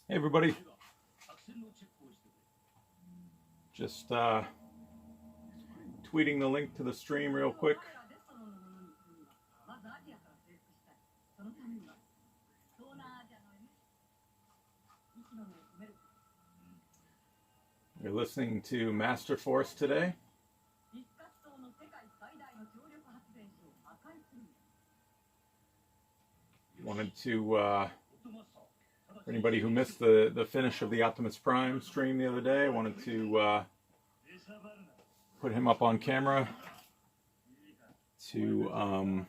Hey everybody, just tweeting the link to the stream real quick. You're listening to Master Force today. Wanted to, for anybody who missed the finish of the Optimus Prime stream the other day, I wanted to put him up on camera to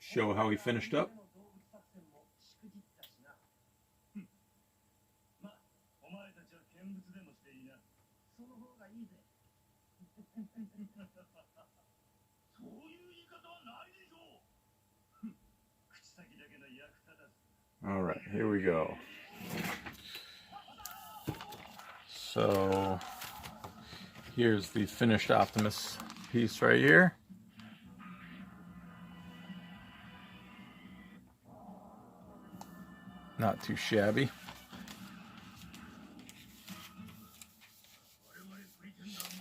show how he finished up. All right, here we go. So here's the finished Optimus piece right here. Not too shabby.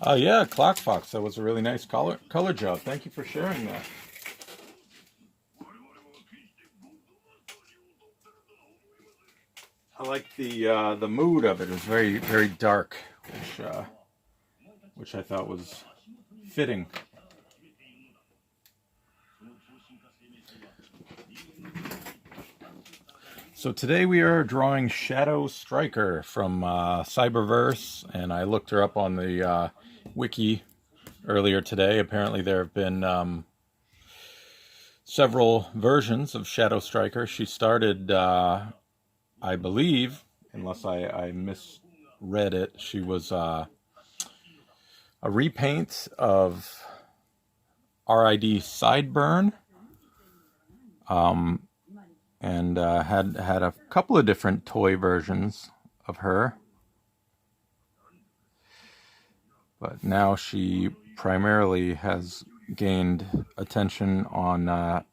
Oh yeah, Clock Fox. That was a really nice color job. Thank you for sharing that. I like the mood of it. It was very, very dark, which I thought was fitting. So today we are drawing Shadow Striker from Cyberverse, and I looked her up on the wiki earlier today. Apparently there have been several versions of Shadow Striker. She started, I believe, unless I misread it, she was a repaint of RID Sideburn. And had a couple of different toy versions of her. But now she primarily has gained attention on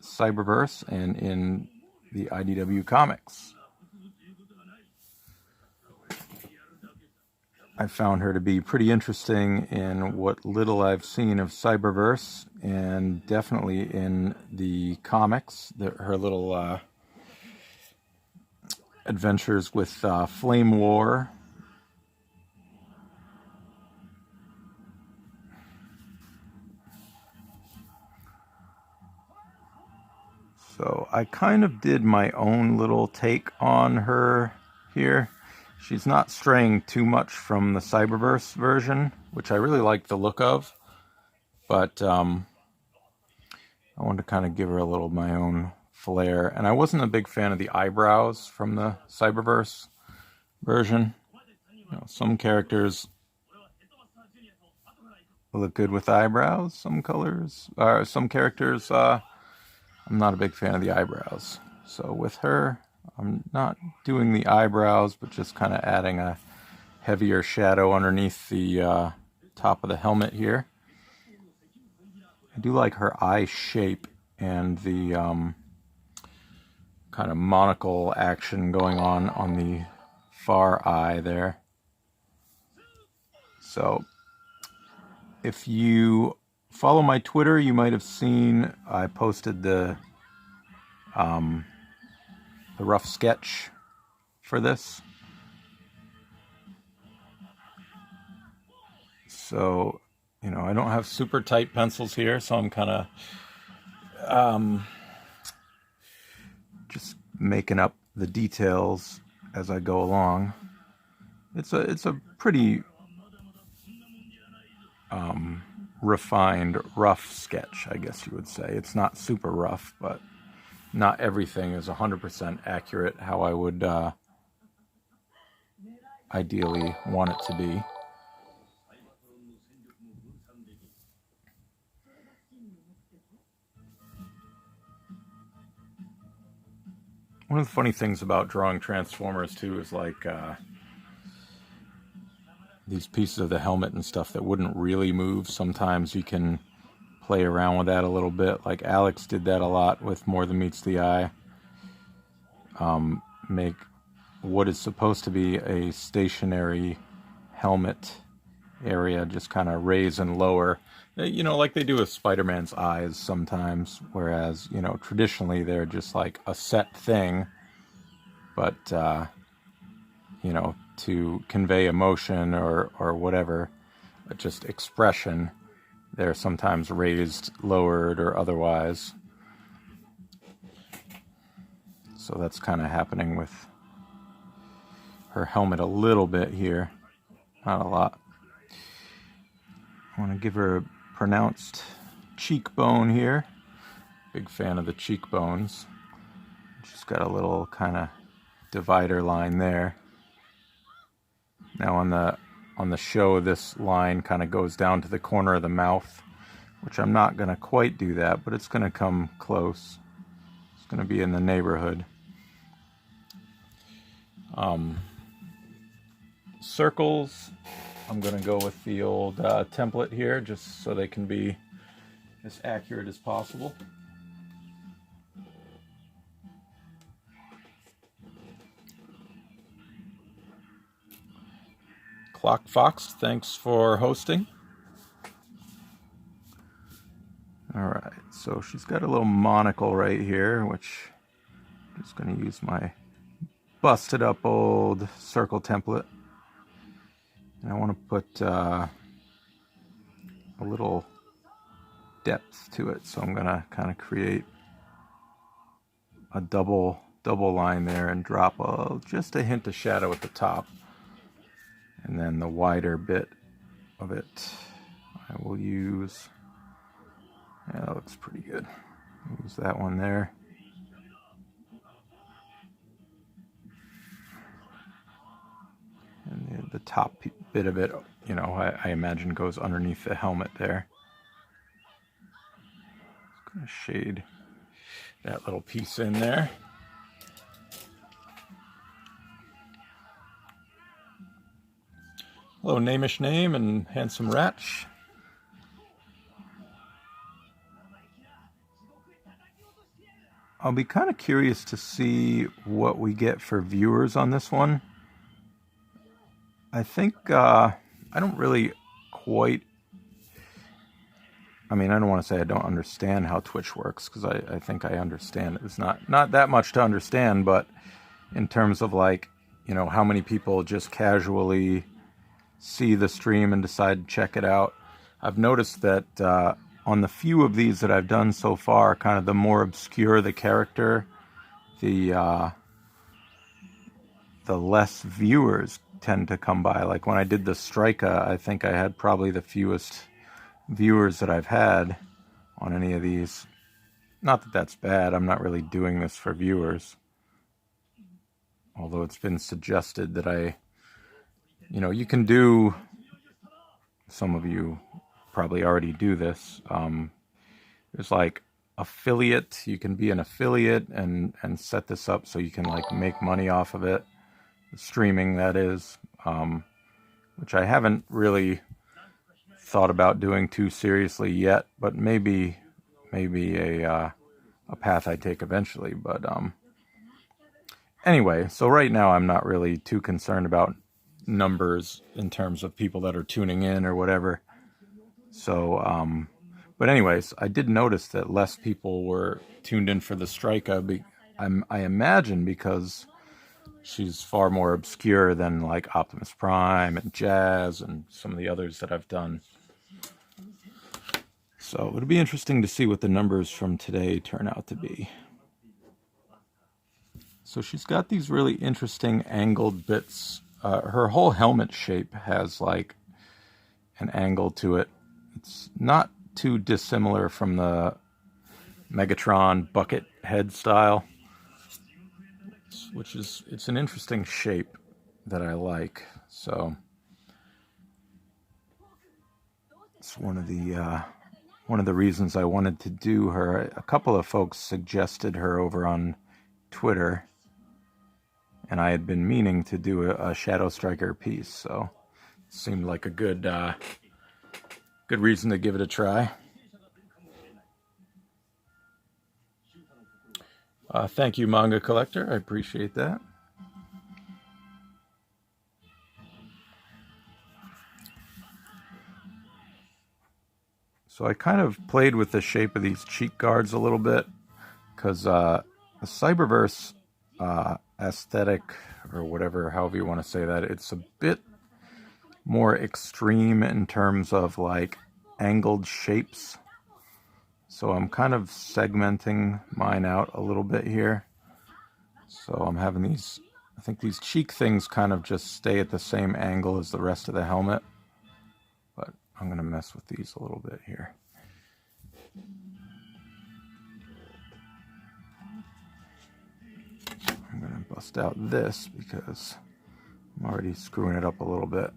Cyberverse and in the IDW comics. I found her to be pretty interesting in what little I've seen of Cyberverse, and definitely in the comics. Her little adventures with Flame War. So I kind of did my own little take on her here. She's not straying too much from the Cyberverse version, which I really like the look of, but I wanted to kind of give her a little my own flair. And I wasn't a big fan of the eyebrows from the Cyberverse version. You know, some characters look good with eyebrows, some characters I'm not a big fan of the eyebrows. So with her, I'm not doing the eyebrows, but just kind of adding a heavier shadow underneath the top of the helmet here. I do like her eye shape and the kind of monocle action going on the far eye there. So if you follow my Twitter, you might have seen I posted the rough sketch for this. So, you know, I don't have super tight pencils here, so I'm kind of just making up the details as I go along. It's a pretty refined, rough sketch, I guess you would say. It's not super rough, but not everything is 100% accurate how I would ideally want it to be. One of the funny things about drawing Transformers too is like these pieces of the helmet and stuff that wouldn't really move. Sometimes you can play around with that a little bit. Like Alex did that a lot with More Than Meets the Eye. make what is supposed to be a stationary helmet area just kind of raise and lower, you know, like they do with Spider-Man's eyes sometimes, whereas, you know, traditionally they're just like a set thing, but you know, to convey emotion or whatever, just expression, they're sometimes raised, lowered, or otherwise. So that's kind of happening with her helmet a little bit here, not a lot. I want to give her a pronounced cheekbone here. Big fan of the cheekbones. She's got a little kind of divider line there. Now on the show, this line kind of goes down to the corner of the mouth, which I'm not going to quite do that, but it's going to come close. It's going to be in the neighborhood. Circles, I'm going to go with the old template here, just so they can be as accurate as possible. Clock Fox, thanks for hosting. Alright, so she's got a little monocle right here, which I'm just going to use my busted up old circle template. And I want to put a little depth to it, so I'm going to kind of create a double line there and drop just a hint of shadow at the top. And then the wider bit of it I will use, yeah, that looks pretty good. Use that one there. And the top bit of it, you know, I imagine goes underneath the helmet there. Just gonna shade that little piece in there. Hello, Namish Name and Handsome Ratch. I'll be kind of curious to see what we get for viewers on this one. I think I don't really quite, I mean, I don't want to say I don't understand how Twitch works, because I think I understand it. It's not that much to understand, but in terms of, like, you know, how many people just casually see the stream and decide to check it out. I've noticed that on the few of these that I've done so far, kind of the more obscure the character, the less viewers tend to come by. Like when I did the Strika, I think I had probably the fewest viewers that I've had on any of these. Not that that's bad. I'm not really doing this for viewers. Although it's been suggested that you know, you can do, some of you probably already do this. There's like affiliate. You can be an affiliate and set this up so you can like make money off of it. Streaming, that is, which I haven't really thought about doing too seriously yet, but maybe a path I take eventually. But anyway, so right now I'm not really too concerned about numbers in terms of people that are tuning in or whatever. So but anyways, I did notice that less people were tuned in for the Strika. I imagine because she's far more obscure than like Optimus Prime and Jazz and some of the others that I've done. So it'll be interesting to see what the numbers from today turn out to be. So she's got these really interesting angled bits. Her whole helmet shape has like an angle to it. It's not too dissimilar from the Megatron bucket head style, which is, it's an interesting shape that I like. So it's one of the reasons I wanted to do her. A couple of folks suggested her over on Twitter, and I had been meaning to do a Shadow Striker piece, so it seemed like a good reason to give it a try. Thank you, Manga Collector. I appreciate that. So I kind of played with the shape of these cheek guards a little bit because the Cyberverse aesthetic, or whatever, however you want to say that, it's a bit more extreme in terms of like angled shapes. So I'm kind of segmenting mine out a little bit here. So I'm having these, I think these cheek things kind of just stay at the same angle as the rest of the helmet. But I'm going to mess with these a little bit here. I'm going to bust out this because I'm already screwing it up a little bit.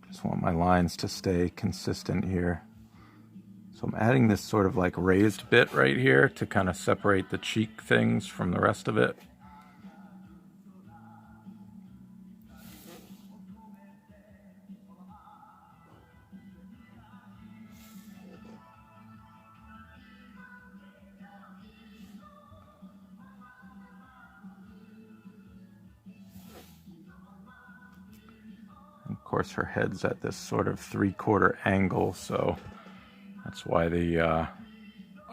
Just want my lines to stay consistent here. So I'm adding this sort of like raised bit right here to kind of separate the cheek things from the rest of it. Of course, her head's at this sort of 3/4 angle, so that's why the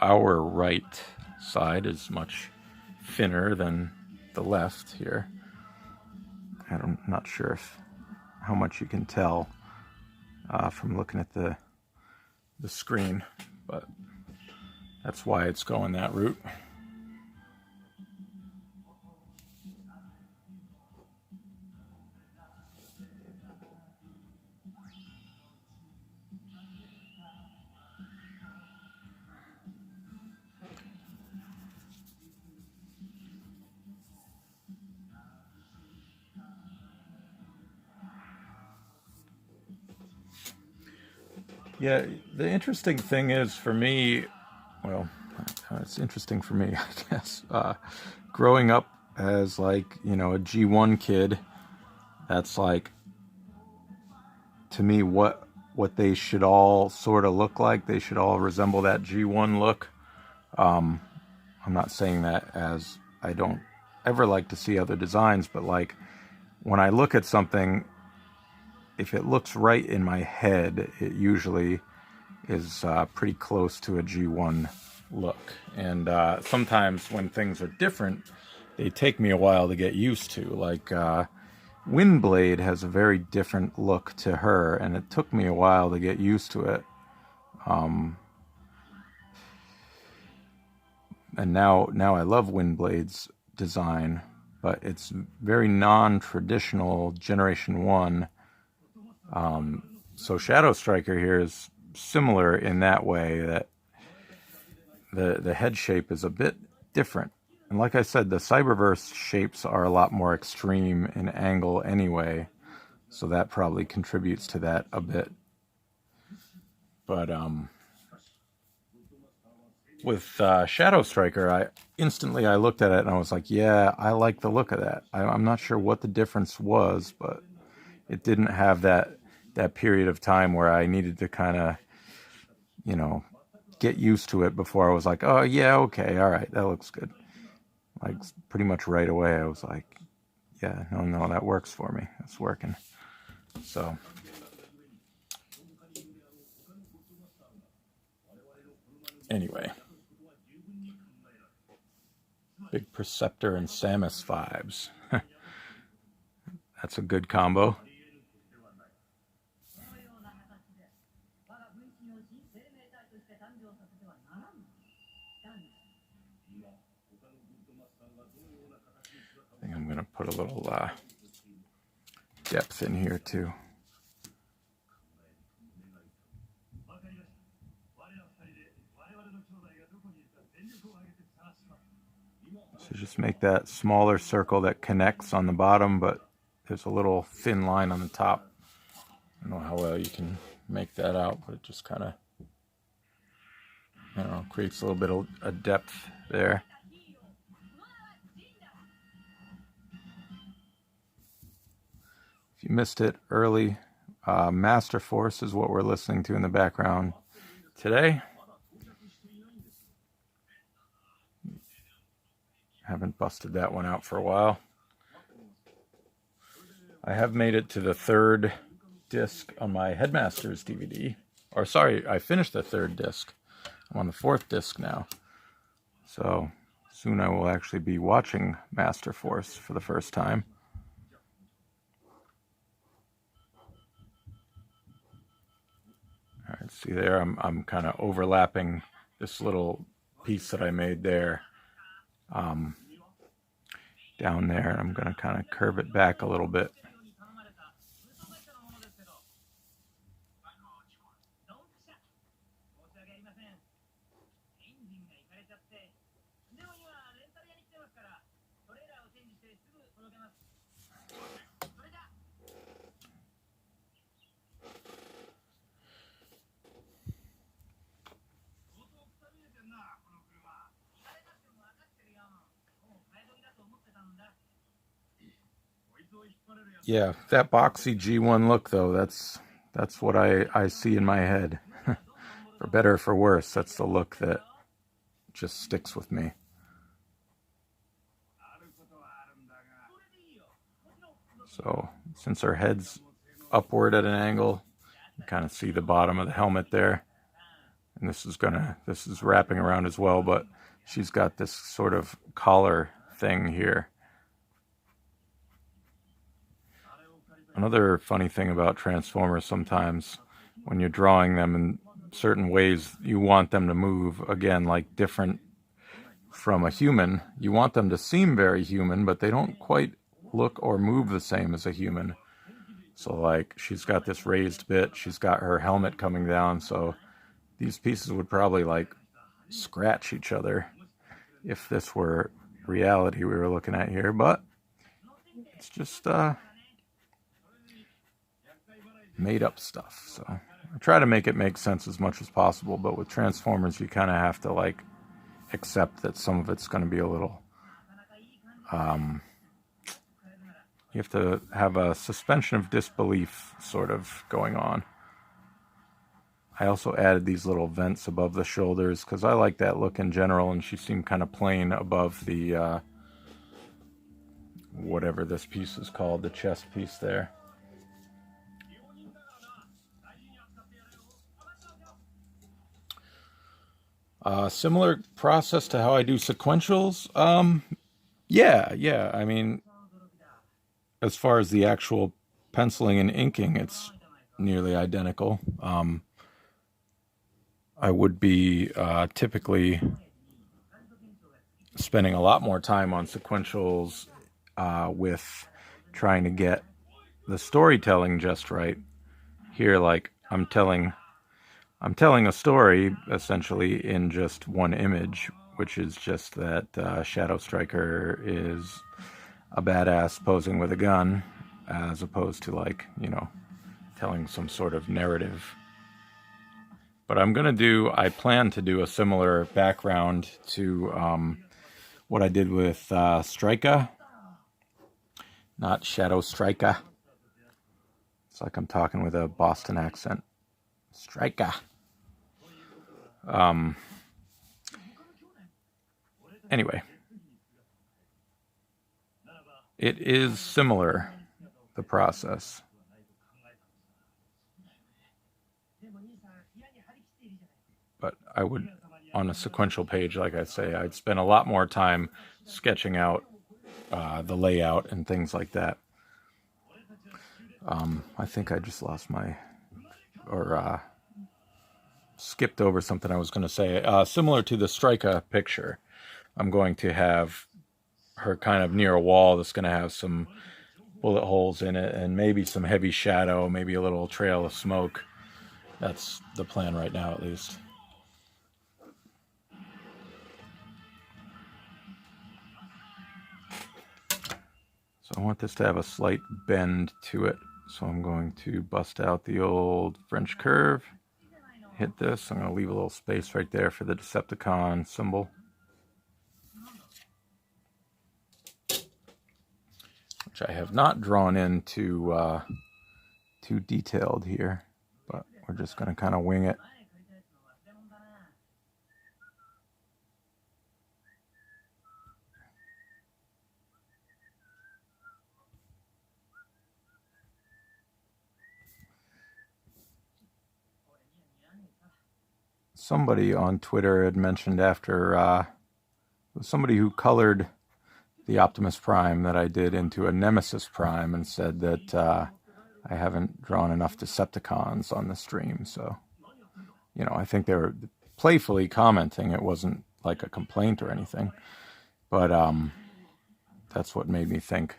our right side is much thinner than the left here. I'm not sure how much you can tell from looking at the screen, but that's why it's going that route. Yeah, the interesting thing is for me, well, it's interesting for me, I guess, growing up as like, you know, a G1 kid, that's like, to me, what they should all sort of look like. They should all resemble that G1 look. I'm not saying that as I don't ever like to see other designs, but like when I look at something, if it looks right in my head, it usually is pretty close to a G1 look. And sometimes when things are different, they take me a while to get used to. Like Windblade has a very different look to her, and it took me a while to get used to it. And now I love Windblade's design, but it's very non-traditional Generation 1. So Shadow Striker here is similar in that way, that the head shape is a bit different. And like I said, the Cyberverse shapes are a lot more extreme in angle anyway, so that probably contributes to that a bit. But with Shadow Striker, I looked at it and I was like, yeah, I like the look of that. I'm not sure what the difference was, but it didn't have that period of time where I needed to kind of, you know, get used to it before I was like, oh yeah, okay, all right, that looks good. Like pretty much right away I was like, yeah, no, that works for me. That's working. So anyway, big Perceptor and Samus vibes. That's a good combo. I think I'm going to put a little depth in here too. So just make that smaller circle that connects on the bottom, but there's a little thin line on the top. I don't know how well you can make that out, but it just kind of, I don't know, creates a little bit of a depth there. If you missed it early, Master Force is what we're listening to in the background today. Haven't busted that one out for a while. I have made it to the third disc on my Headmasters DVD. Or sorry, I finished the third disc. I'm on the fourth disc now. So soon I will actually be watching Master Force for the first time. All right, see there, I'm kind of overlapping this little piece that I made there down there, and I'm going to kind of curve it back a little bit. Yeah, that boxy G1 look though, that's what I see in my head. For better or for worse, that's the look that just sticks with me. So since her head's upward at an angle, you kind of see the bottom of the helmet there. And this is wrapping around as well, but she's got this sort of collar thing here. Another funny thing about Transformers, sometimes when you're drawing them in certain ways, you want them to move, again, like different from a human. You want them to seem very human, but they don't quite look or move the same as a human. So like, she's got this raised bit, she's got her helmet coming down, so these pieces would probably like scratch each other if this were reality we were looking at here, but it's just made up stuff. So I try to make it make sense as much as possible, but with Transformers you kind of have to like accept that some of it's going to be a little you have to have a suspension of disbelief sort of going on. I also added these little vents above the shoulders because I like that look in general, and she seemed kind of plain above the whatever this piece is called, the chest piece there. Similar process to how I do sequentials. Yeah. I mean, as far as the actual penciling and inking, it's nearly identical. I would be typically spending a lot more time on sequentials with trying to get the storytelling just right. Here, like, I'm telling a story essentially in just one image, which is just that Shadow Striker is a badass posing with a gun, as opposed to, like, you know, telling some sort of narrative. But I plan to do a similar background to what I did with Striker, not Shadow Striker. It's like I'm talking with a Boston accent. Striker. Anyway, it is similar, the process. But I would, on a sequential page, like I say, I'd spend a lot more time sketching out the layout and things like that. I think I just lost my, or skipped over something I was going to say. Similar to the Striker picture, I'm going to have her kind of near a wall that's going to have some bullet holes in it and maybe some heavy shadow, maybe a little trail of smoke. That's the plan right now, at least. So I want this to have a slight bend to it. So I'm going to bust out the old French curve, hit this. I'm going to leave a little space right there for the Decepticon symbol, which I have not drawn in too detailed here, but we're just going to kind of wing it. somebody on Twitter had mentioned after it was somebody who colored the Optimus Prime that I did into a Nemesis Prime and said that I haven't drawn enough Decepticons on the stream. So, you know, I think they were playfully commenting. It wasn't like a complaint or anything. But that's what made me think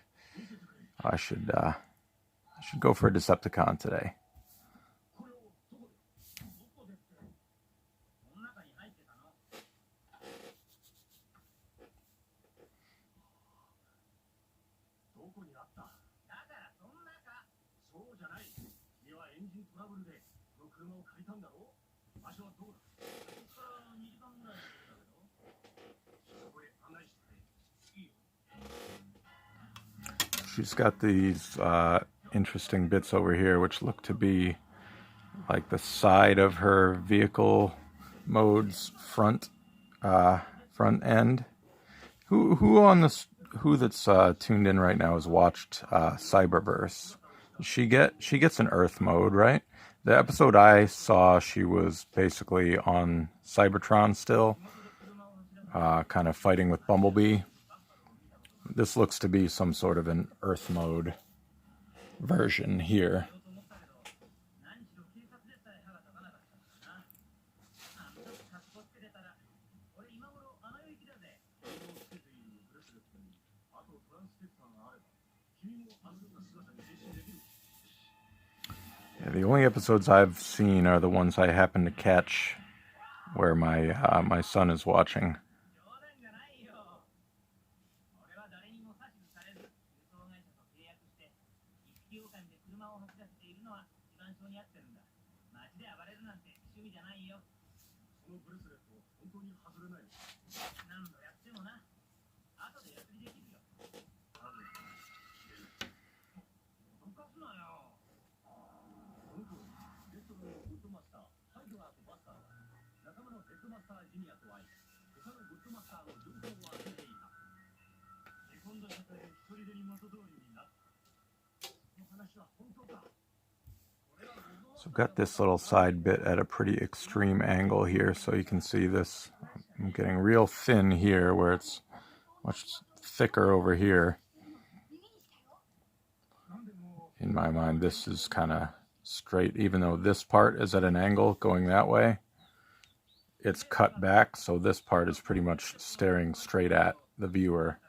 I should go for a Decepticon today. She's got these interesting bits over here, which look to be like the side of her vehicle mode's front end. Who that's tuned in right now has watched Cyberverse? She gets an Earth mode, right? The episode I saw, she was basically on Cybertron still, kind of fighting with Bumblebee. This looks to be some sort of an Earth mode version here. Yeah, the only episodes I've seen are the ones I happen to catch where my son is watching. So I've got this little side bit at a pretty extreme angle here, so you can see this. I'm getting real thin here where it's much thicker over here. In my mind, this is kind of straight, even though this part is at an angle going that way. It's cut back, so this part is pretty much staring straight at the viewer,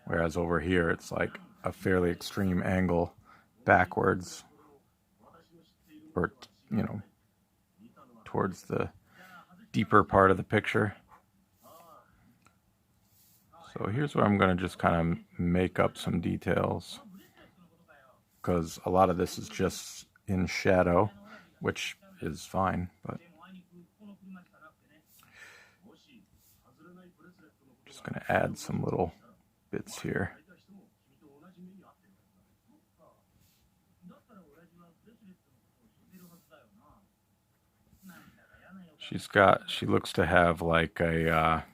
whereas over here it's like a fairly extreme angle backwards, or, you know, towards the deeper part of the picture. So here's where I'm going to just kind of make up some details, because a lot of this is just in shadow, which is fine, but just going to add some little bits here. She looks to have like a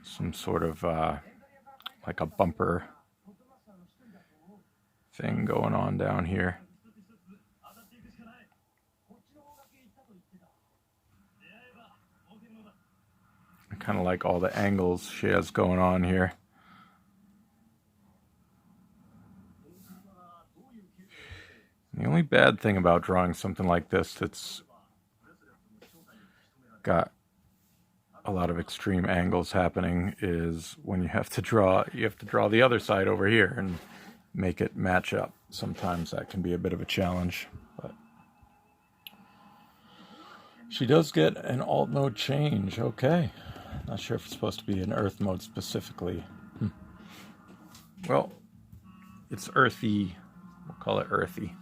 some sort of like a bumper thing going on down here. I kind of like all the angles she has going on here. The only bad thing about drawing something like this that's got a lot of extreme angles happening is when you have to draw the other side over here and make it match up. Sometimes that can be a bit of a challenge, but she does get an alt mode change. Okay, not sure if it's supposed to be an Earth mode specifically. Well, it's earthy. We'll call it earthy.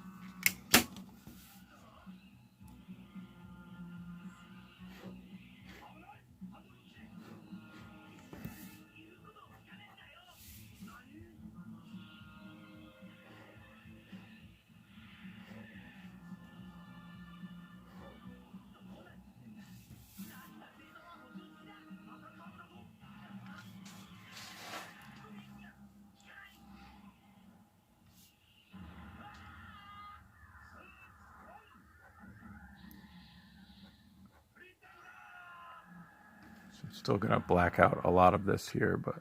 I'm still going to black out a lot of this here, but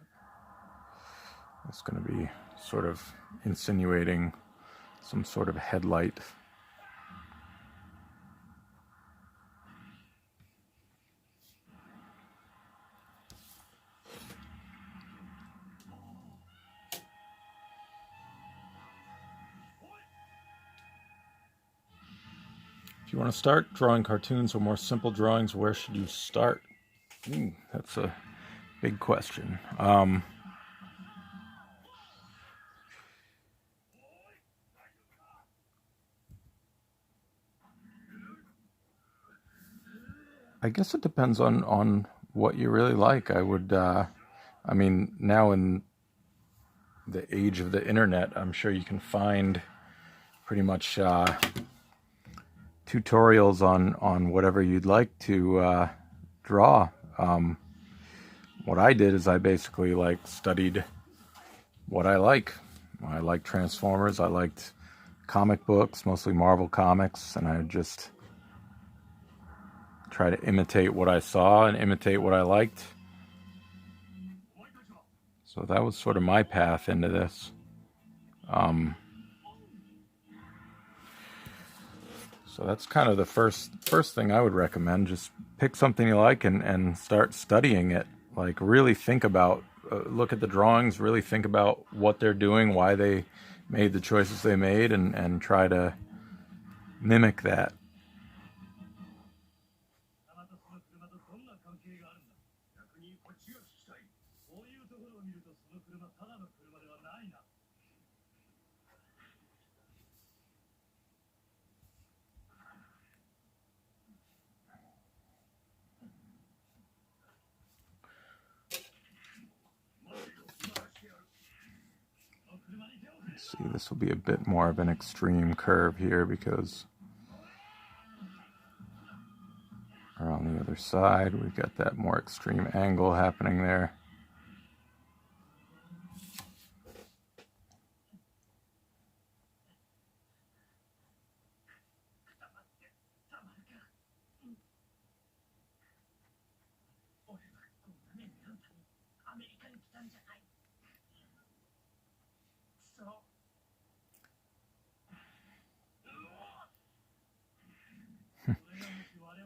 it's going to be sort of insinuating some sort of headlight. If you want to start drawing cartoons or more simple drawings, where should you start? That's a big question. I guess it depends on what you really like. I would, I mean, now in the age of the internet, I'm sure you can find pretty much tutorials on whatever you'd like to draw. What I did is I basically like studied what I like. I like Transformers. I liked comic books, mostly Marvel comics, and I just try to imitate what I saw and imitate what I liked. So that was sort of my path into this. So that's kind of the first thing I would recommend. Just pick something you like and start studying it. Like really think about, look at the drawings, really think about what they're doing, why they made the choices they made, and try to mimic that. See, this will be a bit more of an extreme curve here because around the other side we've got that more extreme angle happening there.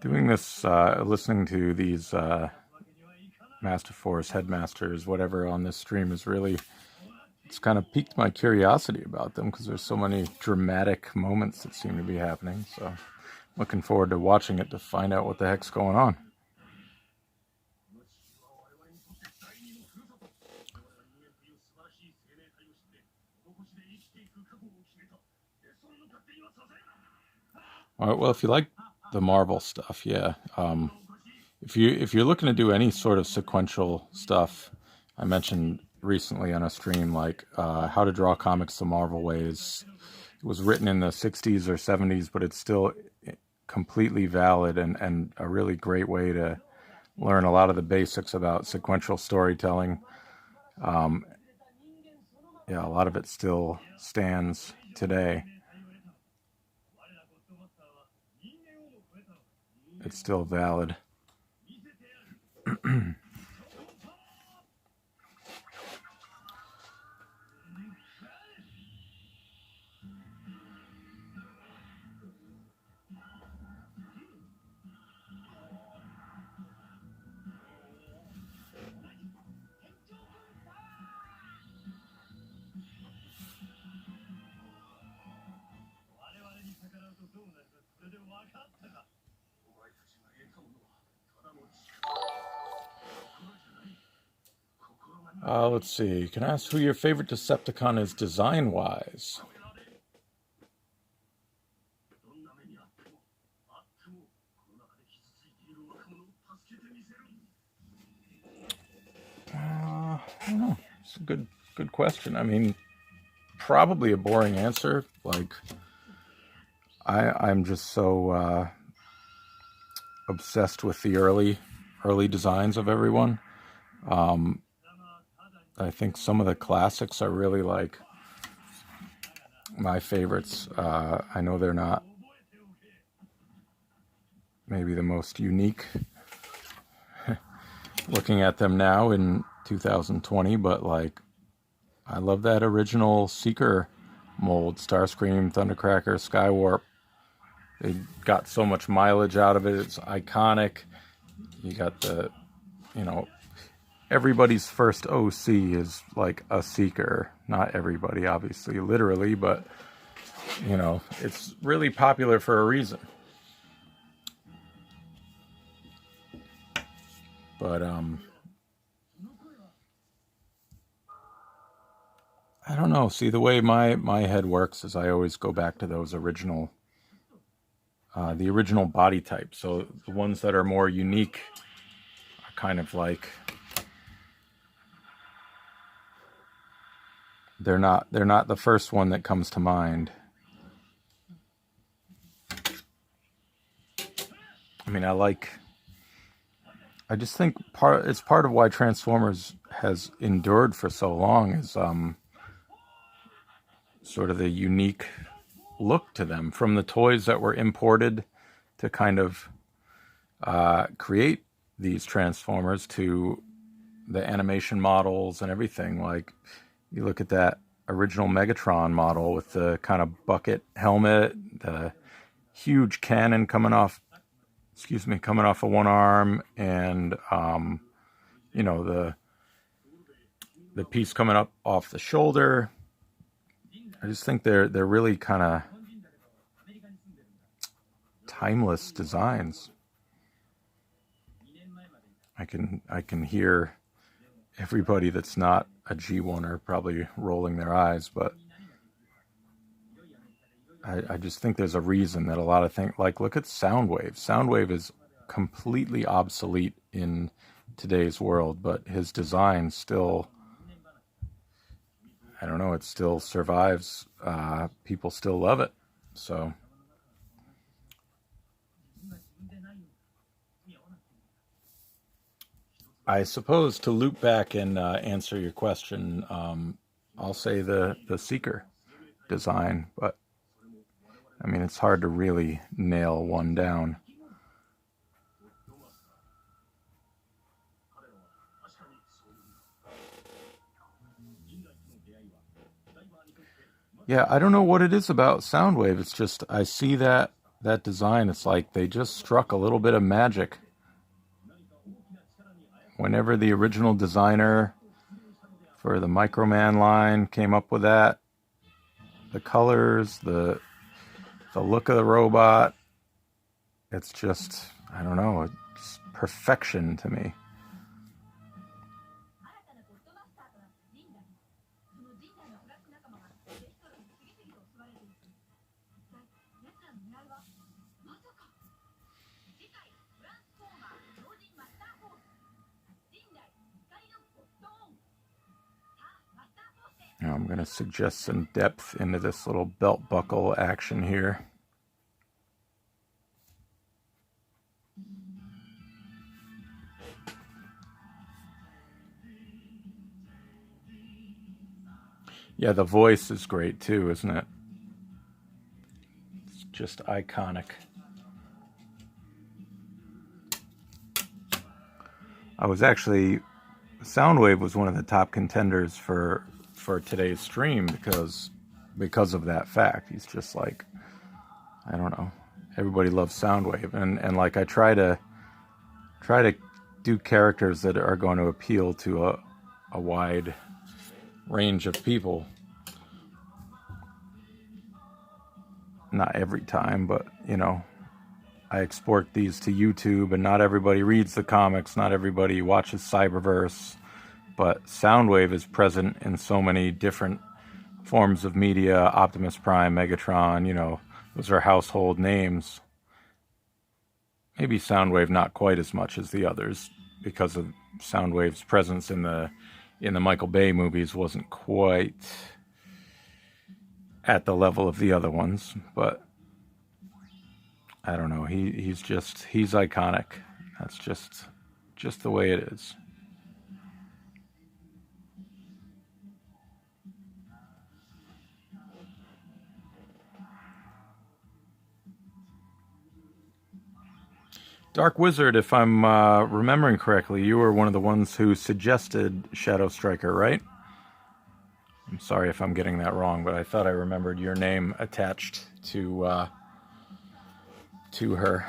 Doing this, listening to these Master Force headmasters, whatever, on this stream is really, it's kind of piqued my curiosity about them because there's so many dramatic moments that seem to be happening. So looking forward to watching it to find out what the heck's going on. All right, well, if you like the Marvel stuff, yeah. If you're looking to do any sort of sequential stuff, I mentioned recently on a stream like how to draw comics the Marvel ways. It was written in the 60s or 70s, but it's still completely valid and a really great way to learn a lot of the basics about sequential storytelling. Yeah, a lot of it still stands today. It's still valid. Let's see. Can I ask who your favorite Decepticon is design-wise? I don't know. It's a good question. I mean, probably a boring answer. Like, I'm just so obsessed with the early designs of everyone. I think some of the classics are really like my favorites. I know they're not maybe the most unique looking at them now in 2020, but like, I love that original Seeker mold, Starscream, Thundercracker, Skywarp. They got so much mileage out of it. It's iconic. You got the, you know, everybody's first OC is like a Seeker. Not everybody, obviously, literally, but, you know, it's really popular for a reason. But, I don't know. See, the way my head works is I always go back to those original, the original body type. So the ones that are more unique are kind of like, they're not the first one that comes to mind. I mean, I just think it's part of why Transformers has endured for so long is sort of the unique look to them, from the toys that were imported to kind of create these Transformers to the animation models and everything. Like, you look at that original Megatron model with the kind of bucket helmet, the huge cannon coming off of one arm, and you know, the piece coming up off the shoulder. I just think they're really kind of timeless designs. I can hear everybody that's not a G1er probably rolling their eyes, but I just think there's a reason that a lot of things, like, look at Soundwave. Soundwave is completely obsolete in today's world, but his design still, I don't know, it still survives. People still love it. So I suppose, to loop back and answer your question, I'll say the Seeker design, but I mean, it's hard to really nail one down. Yeah, I don't know what it is about Soundwave. It's just, I see that design. It's like they just struck a little bit of magic. Whenever the original designer for the Microman line came up with that, the colors, the look of the robot, it's just, I don't know, it's perfection to me. Now I'm going to suggest some depth into this little belt buckle action here. Yeah, the voice is great too, isn't it? It's just iconic. I was actually, Soundwave was one of the top contenders for today's stream because of that fact. He's just like, I don't know, everybody loves Soundwave, and like, I try to do characters that are going to appeal to a wide range of people. Not every time, but, you know, I export these to YouTube, and not everybody reads the comics, not everybody watches Cyberverse, but Soundwave is present in so many different forms of media. Optimus Prime, Megatron, you know, those are household names. Maybe Soundwave not quite as much as the others, because of Soundwave's presence in the Michael Bay movies wasn't quite at the level of the other ones, but I don't know. He's iconic. That's just the way it is. Dark Wizard, if I'm remembering correctly, you were one of the ones who suggested Shadow Striker, right? I'm sorry if I'm getting that wrong, but I thought I remembered your name attached to her.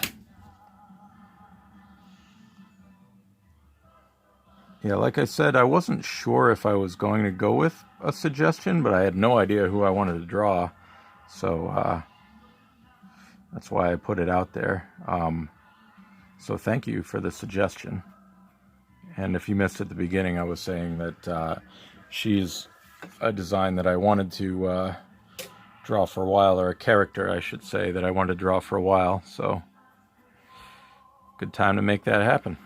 Yeah, like I said, I wasn't sure if I was going to go with a suggestion, but I had no idea who I wanted to draw, so that's why I put it out there. So thank you for the suggestion. And if you missed at the beginning, I was saying that she's a design that I wanted to draw for a while, or a character, I should say, that I wanted to draw for a while, so good time to make that happen.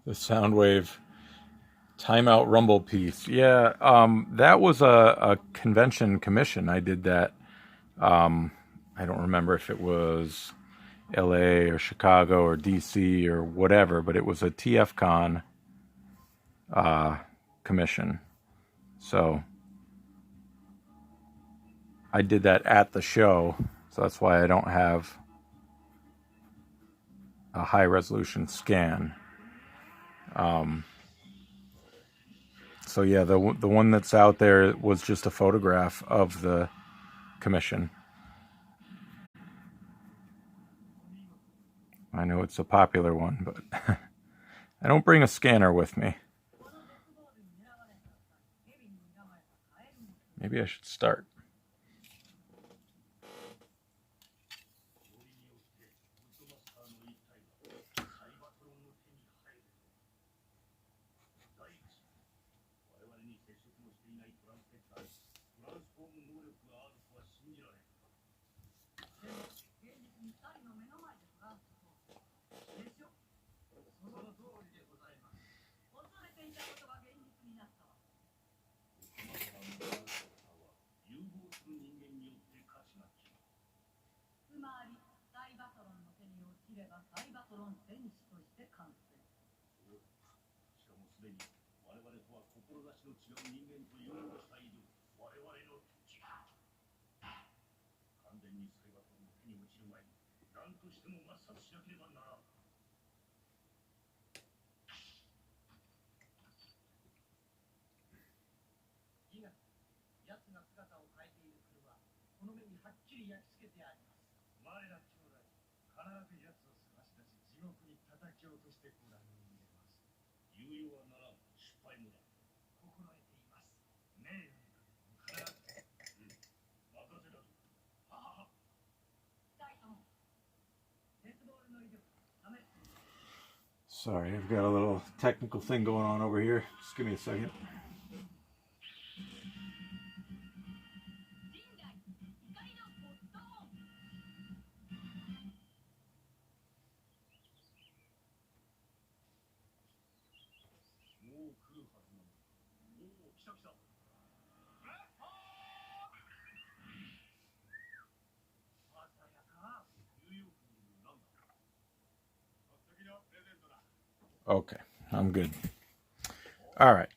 The Soundwave Timeout Rumble piece. Yeah, that was a convention commission. I did that. I don't remember if it was LA or Chicago or DC or whatever, but it was a TFCon commission. So I did that at the show, so that's why I don't have a high resolution scan. So yeah, the one that's out there was just a photograph of the commission. I know it's a popular one, but I don't bring a scanner with me. Maybe I should start. Sorry, I've got a little technical thing going on over here. Just give me a second. Okay, I'm good. All right.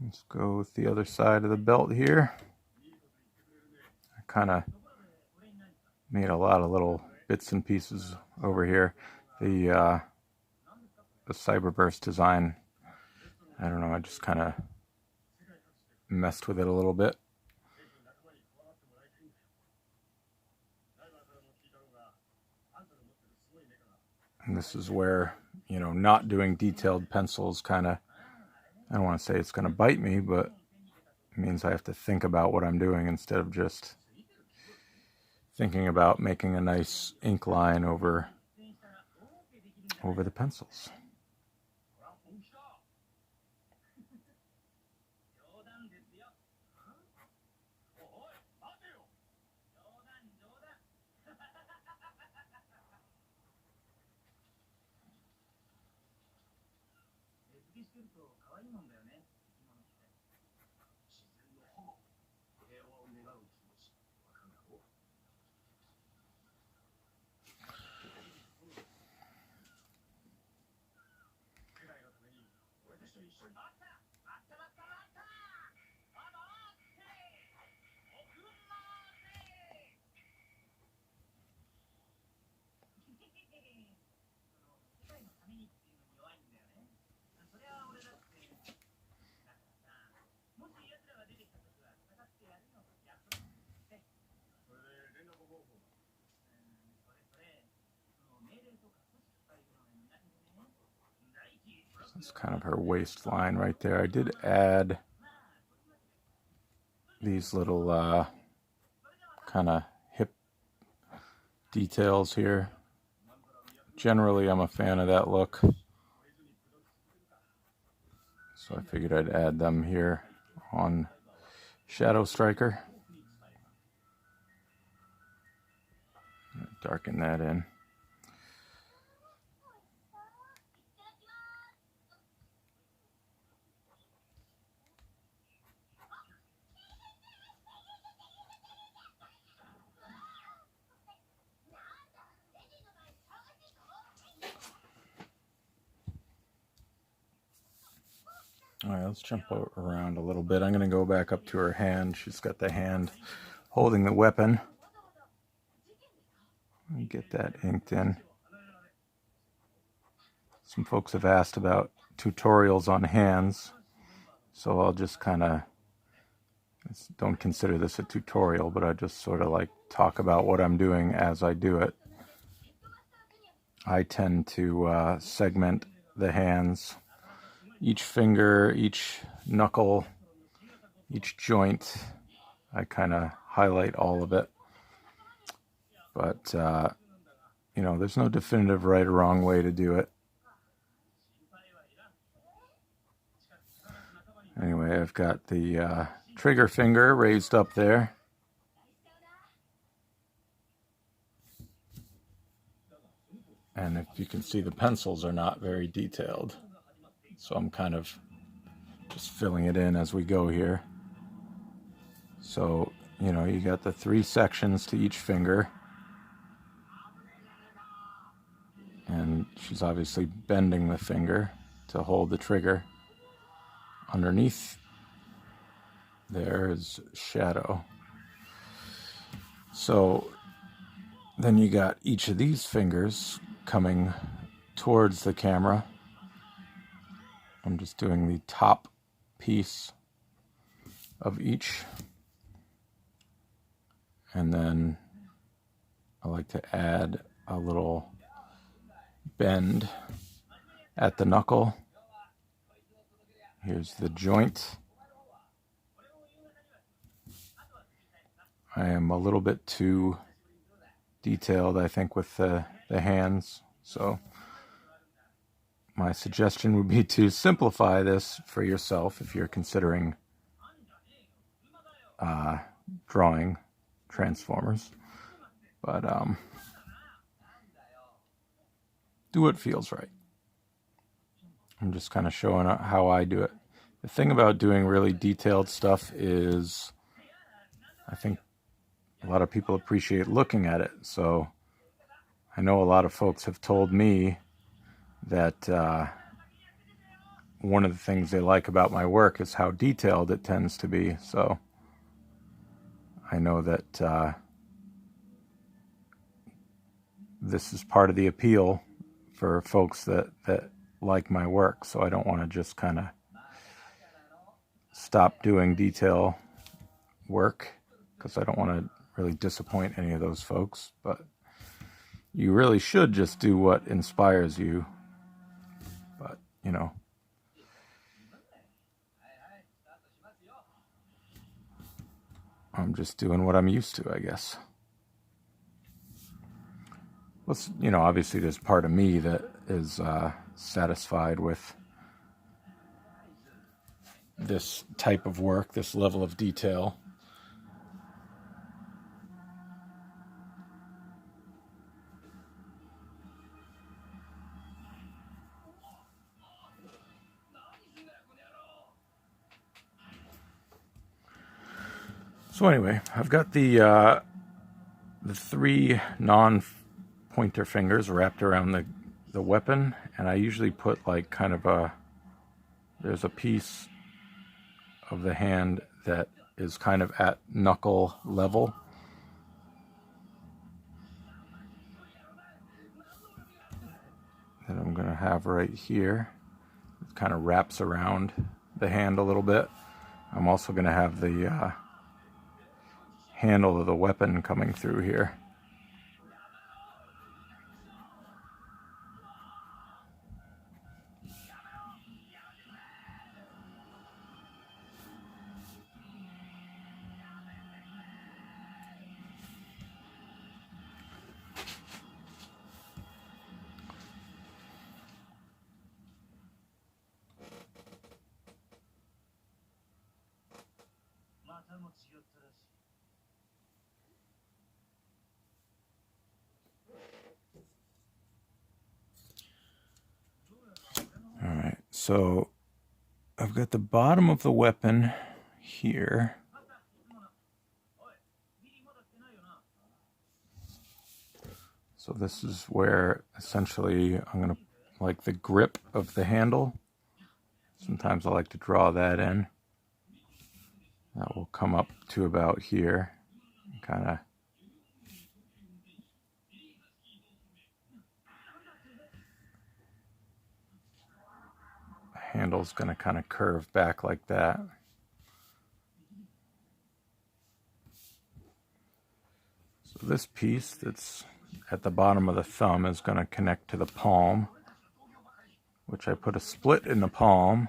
Let's go with the other side of the belt here. I kind of made a lot of little bits and pieces over here. The Cyberverse design, I don't know, I just kind of messed with it a little bit. And this is where, you know, not doing detailed pencils kind of, I don't want to say it's going to bite me, but it means I have to think about what I'm doing instead of just thinking about making a nice ink line over the pencils. It's kind of her waistline right there. I did add these little kind of hip details here. Generally, I'm a fan of that look, so I figured I'd add them here on Shadow Striker. Darken that in. All right, let's jump around a little bit. I'm going to go back up to her hand. She's got the hand holding the weapon. Let me get that inked in. Some folks have asked about tutorials on hands, so I'll just kind of, don't consider this a tutorial, but I just sort of like talk about what I'm doing as I do it. I tend to segment the hands. Each finger, each knuckle, each joint, I kind of highlight all of it. But, you know, there's no definitive right or wrong way to do it. Anyway, I've got the trigger finger raised up there. And if you can see, the pencils are not very detailed. So I'm kind of just filling it in as we go here. So, you know, you got the 3 sections to each finger. And she's obviously bending the finger to hold the trigger. Underneath there is shadow. So then you got each of these fingers coming towards the camera. I'm just doing the top piece of each. And then I like to add a little bend at the knuckle. Here's the joint. I am a little bit too detailed, I think, with the hands. So my suggestion would be to simplify this for yourself if you're considering drawing Transformers. But do what feels right. I'm just kind of showing how I do it. The thing about doing really detailed stuff is I think a lot of people appreciate looking at it. So I know a lot of folks have told me that one of the things they like about my work is how detailed it tends to be. So I know that this is part of the appeal for folks that like my work. So I don't want to just kind of stop doing detail work because I don't want to really disappoint any of those folks. But you really should just do what inspires you. But, you know, I'm just doing what I'm used to, I guess. Well, you know, obviously there's part of me that is satisfied with this type of work, this level of detail. So anyway, I've got the 3 non-pointer fingers wrapped around the weapon, and I usually put like kind of a there's a piece of the hand that is kind of at knuckle level. That I'm going to have right here. It kind of wraps around the hand a little bit. I'm also going to have the handle of the weapon coming through here. Alright, so I've got the bottom of the weapon here. So this is where essentially I'm going to, like the grip of the handle. Sometimes I like to draw that in. That will come up to about here. Kind of handle's going to kind of curve back like that. So this piece that's at the bottom of the thumb is going to connect to the palm, which I put a split in the palm.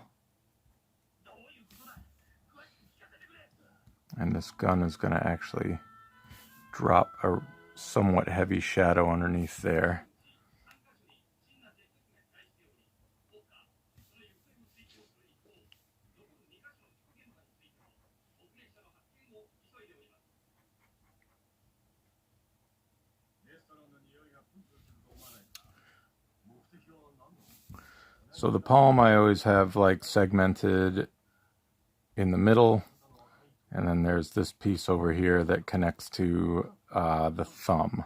And this gun is going to actually drop a somewhat heavy shadow underneath there. So the palm I always have like segmented in the middle, and then there's this piece over here that connects to the thumb.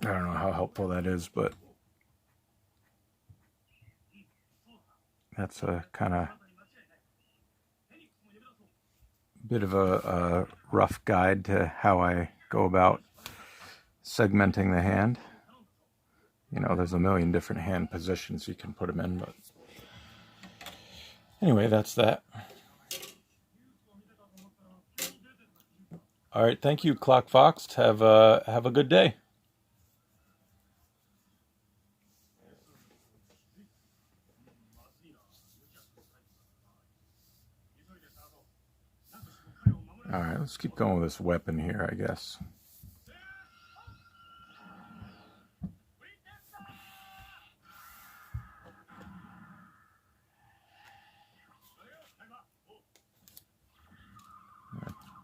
I don't know how helpful that is, but that's a kind of bit of a rough guide to how I go about segmenting the hand. You know, there's a million different hand positions you can put them in, but anyway, that's that. All right, thank you, Clock Fox. Have a good day. All right, let's keep going with this weapon here, I guess.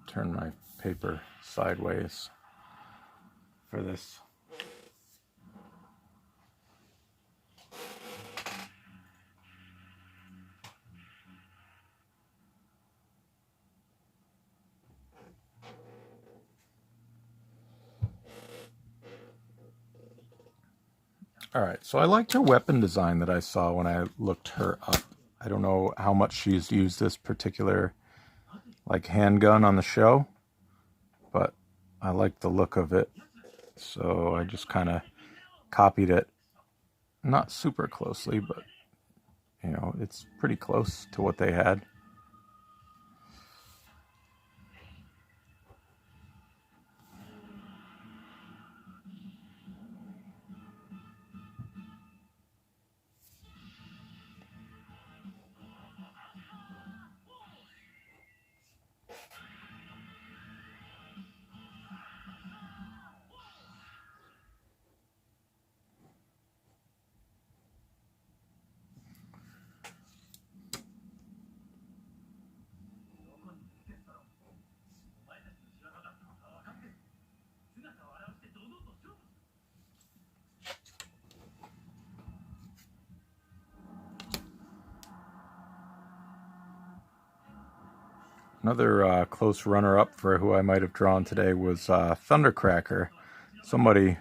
Turn my paper sideways for this. All right, so I liked her weapon design that I saw when I looked her up. I don't know how much she's used this particular like handgun on the show, but I like the look of it, so I just kind of copied it, not super closely, but you know, it's pretty close to what they had. Another close runner-up for who I might have drawn today was Thundercracker. Somebody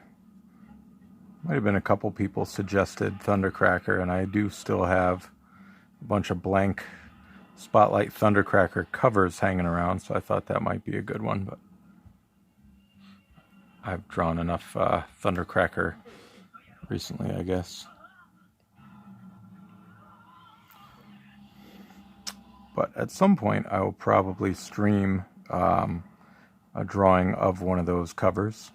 Might have been a couple people suggested Thundercracker, and I do still have a bunch of blank Spotlight Thundercracker covers hanging around, so I thought that might be a good one, but I've drawn enough Thundercracker recently, I guess. But at some point, I will probably stream a drawing of one of those covers.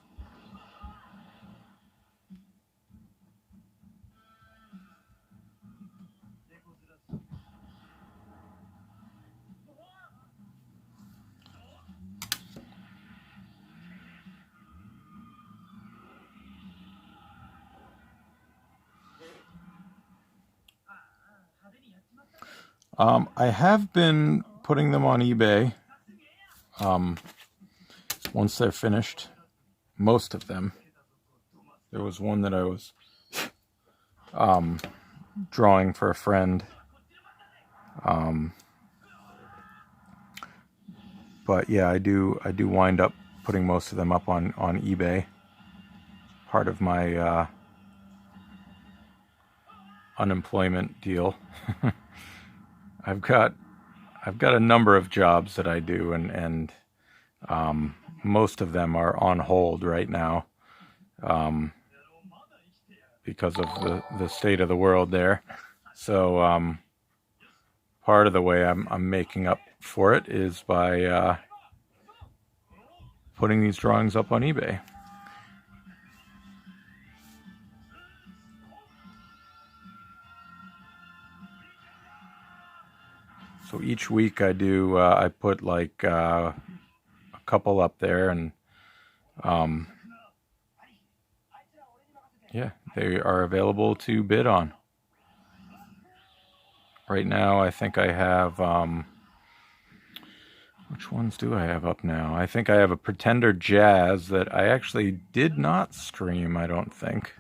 I have been putting them on eBay once they're finished. Most of them. There was one that I was drawing for a friend. But yeah, I do wind up putting most of them up on eBay. Part of my unemployment deal. I've got a number of jobs that I do, and most of them are on hold right now because of the state of the world there. So part of the way I'm making up for it is by putting these drawings up on eBay. So each week I do, I put like a couple up there, and yeah, they are available to bid on. Right now I think I have, which ones do I have up now? I think I have a Pretender Jazz that I actually did not stream, I don't think.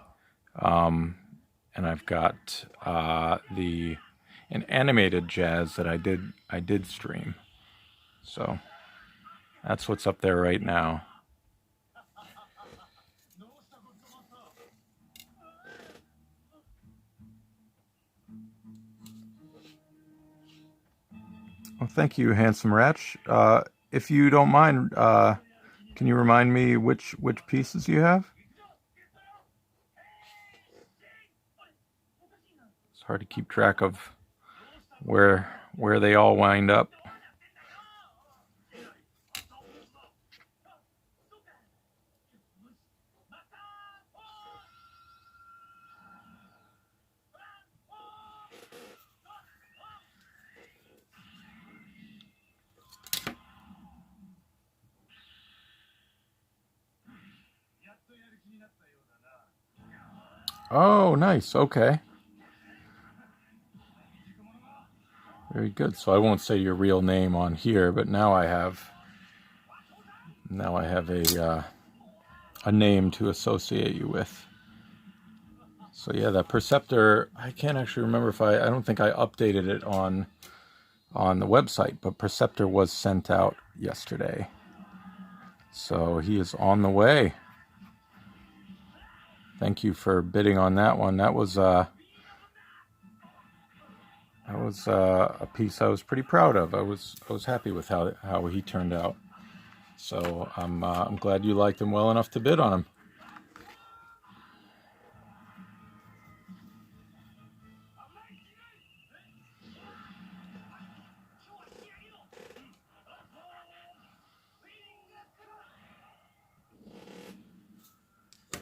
And I've got an animated Jazz that I did stream. So that's what's up there right now. Well, thank you, Handsome Ratch. If you don't mind, can you remind me which pieces you have? It's hard to keep track of where they all wind up. Oh, nice. Okay. Very good. So I won't say your real name on here, but now I have a name to associate you with. So yeah, that Perceptor, I can't actually remember if I don't think I updated it on the website, but Perceptor was sent out yesterday. So he is on the way. Thank you for bidding on that one. That was a piece I was pretty proud of. I was happy with how he turned out. So I'm glad you liked him well enough to bid on him.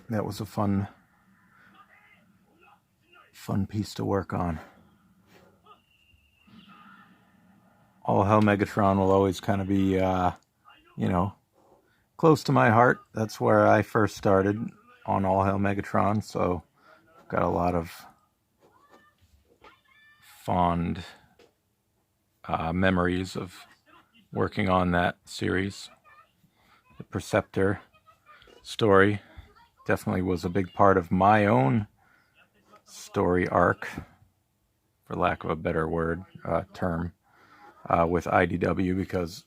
That was a fun piece to work on. All Hell Megatron will always kind of be, close to my heart. That's where I first started on All Hell Megatron, so I've got a lot of fond memories of working on that series. The Perceptor story definitely was a big part of my own story arc, for lack of a better term, with IDW, because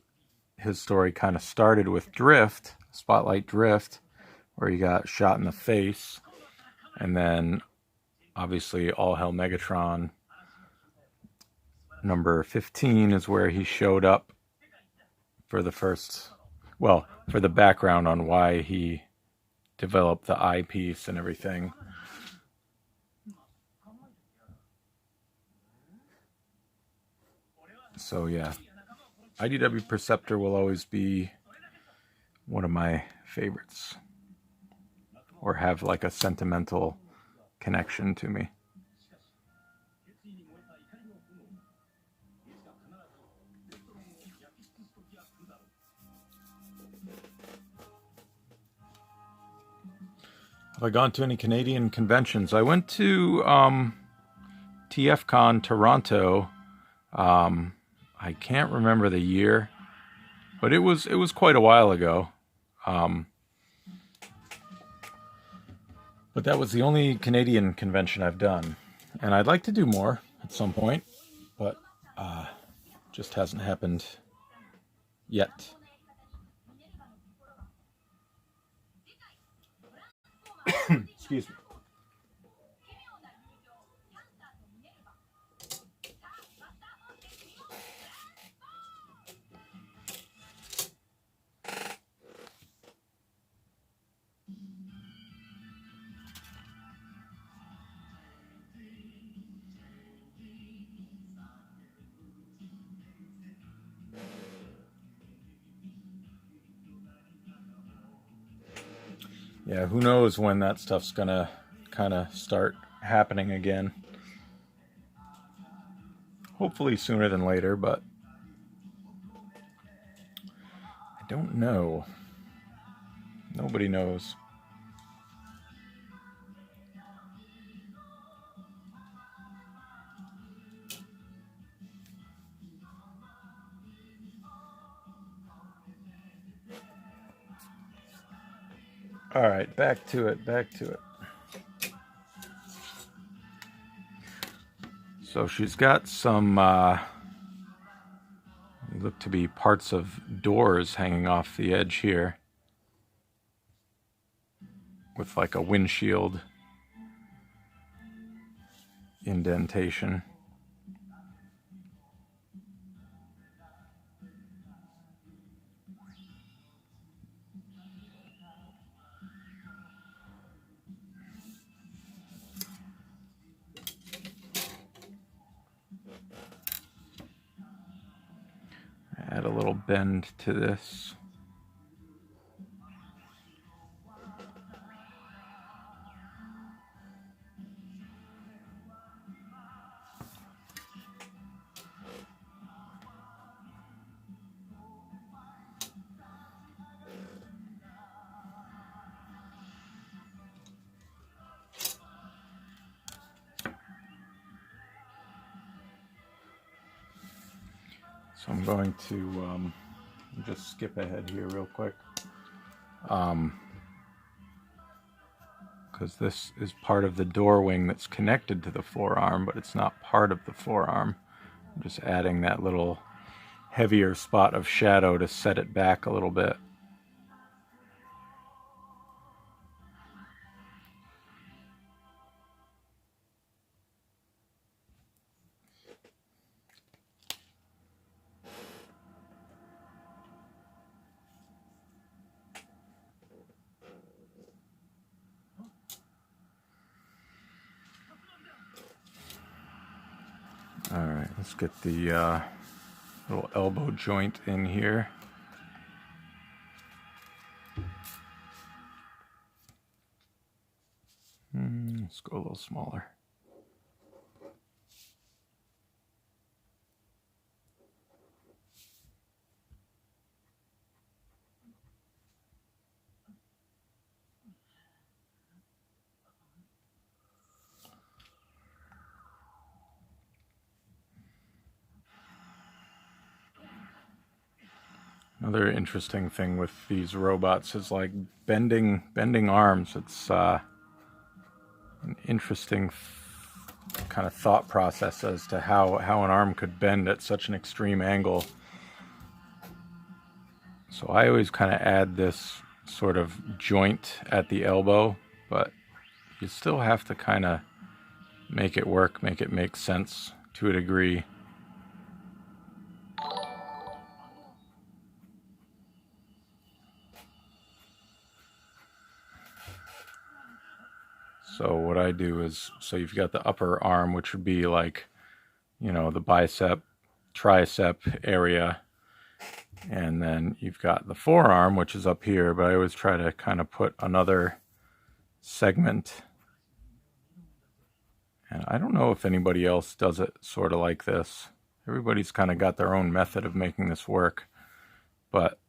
his story kind of started with Drift, Spotlight Drift, where he got shot in the face, And then obviously All Hell Megatron number 15 is where he showed up for the first, well, for the background on why he developed the eyepiece and everything. So yeah, IDW Perceptor will always be one of my favorites, or have like a sentimental connection to me. Have I gone to any Canadian conventions? I went to TFCon Toronto. I can't remember the year, but it was quite a while ago. But that was the only Canadian convention I've done, and I'd like to do more at some point, but just hasn't happened yet. Excuse me. Yeah, who knows when that stuff's gonna kind of start happening again. Hopefully sooner than later, but I don't know. Nobody knows. All right, back to it. So she's got some, look to be parts of doors hanging off the edge here, with like a windshield indentation. Add a little bend to this. So I'm going to just skip ahead here real quick, because this is part of the door wing that's connected to the forearm, but it's not part of the forearm. I'm just adding that little heavier spot of shadow to set it back a little bit. All right, let's get the little elbow joint in here. Let's go a little smaller. Another interesting thing with these robots is like bending arms. It's an interesting kind of thought process as to how an arm could bend at such an extreme angle. So I always kind of add this sort of joint at the elbow, but you still have to kind of make it work, make it make sense to a degree. So what I do is, so you've got the upper arm, which would be like, you know, the bicep, tricep area. And then you've got the forearm, which is up here, but I always try to kind of put another segment. And I don't know if anybody else does it sort of like this. Everybody's kind of got their own method of making this work. But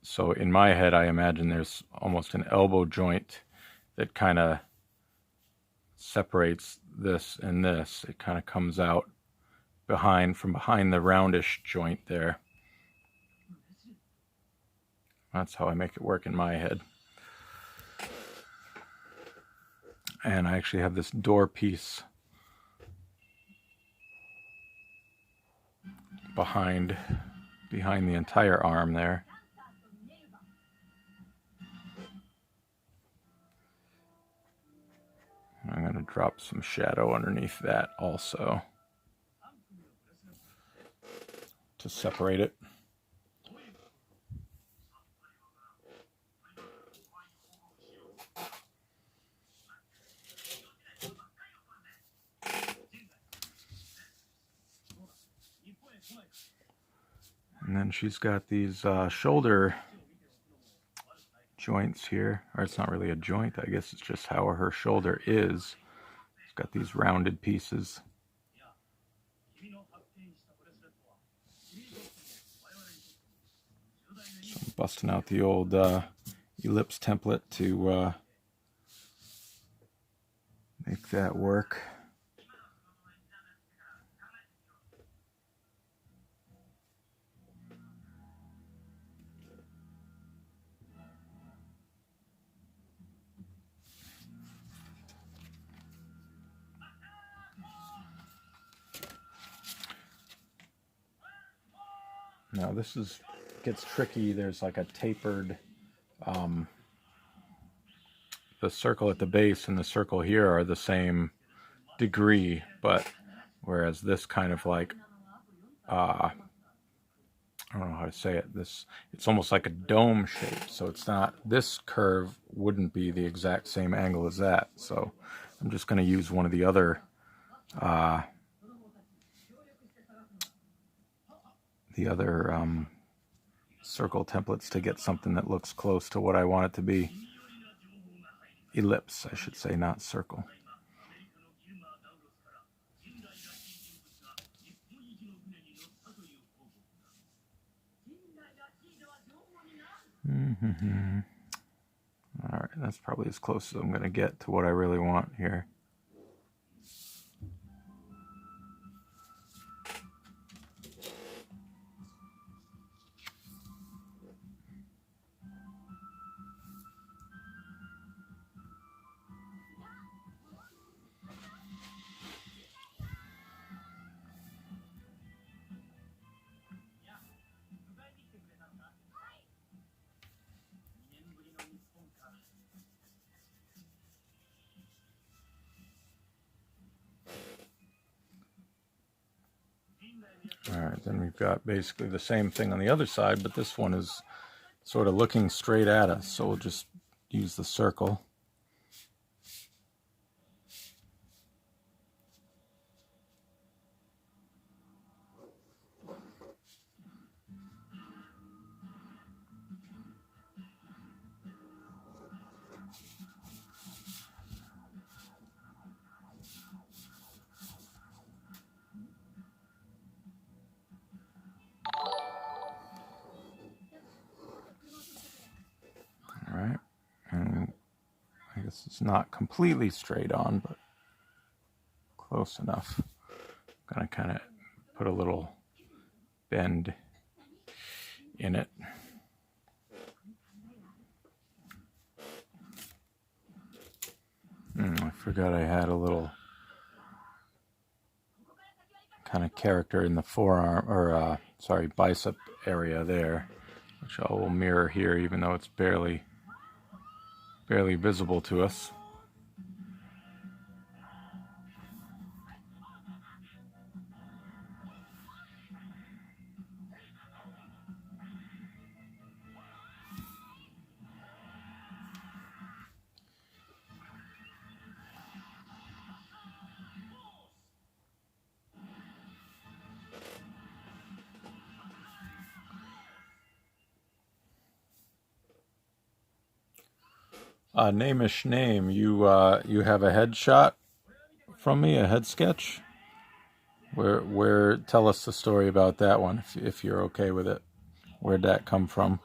so in my head, I imagine there's almost an elbow joint that kind of separates this and this. It kind of comes out from behind the roundish joint there. That's how I make it work in my head. And I actually have this door piece behind the entire arm there. I'm going to drop some shadow underneath that also to separate it. And then she's got these shoulder joints here, or it's not really a joint, I guess it's just how her shoulder is. It's got these rounded pieces. So I'm busting out the old ellipse template to make that work. Now this gets tricky. There's like a tapered, the circle at the base and the circle here are the same degree, but whereas this kind of like, I don't know how to say it, it's almost like a dome shape, so it's not, this curve wouldn't be the exact same angle as that. So I'm just going to use one of the other circle templates to get something that looks close to what I want it to be. Ellipse, I should say, not circle. All right, that's probably as close as I'm going to get to what I really want here. All right, then we've got basically the same thing on the other side, but this one is sort of looking straight at us, so we'll just use the circle. Alright, and I guess it's not completely straight on, but close enough. I'm going to kind of put a little bend in it. I forgot I had a little kind of character in the forearm, or sorry, bicep area there, which I will mirror here, even though it's barely visible to us. Namish name. You have a headshot from me, a head sketch. Where? Tell us the story about that one, if you're okay with it. Where'd that come from?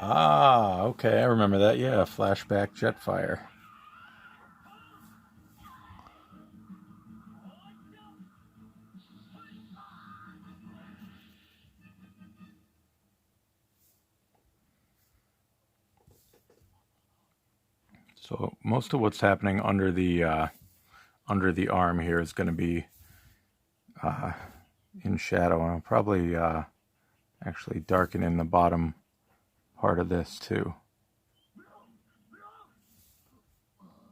Ah, okay, I remember that. Yeah, flashback Jetfire. So most of what's happening under the arm here is going to be in shadow, and I'll probably actually darken in the bottom part of this too.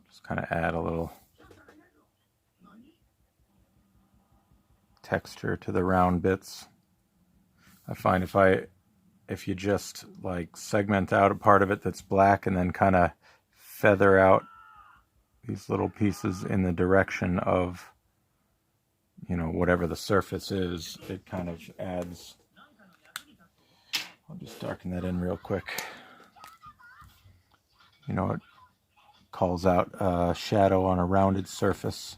Just kind of add a little texture to the round bits. I find if you just like segment out a part of it that's black and then kind of feather out these little pieces in the direction of, you know, whatever the surface is, it kind of adds. I'll just darken that in real quick. You know, it calls out shadow on a rounded surface.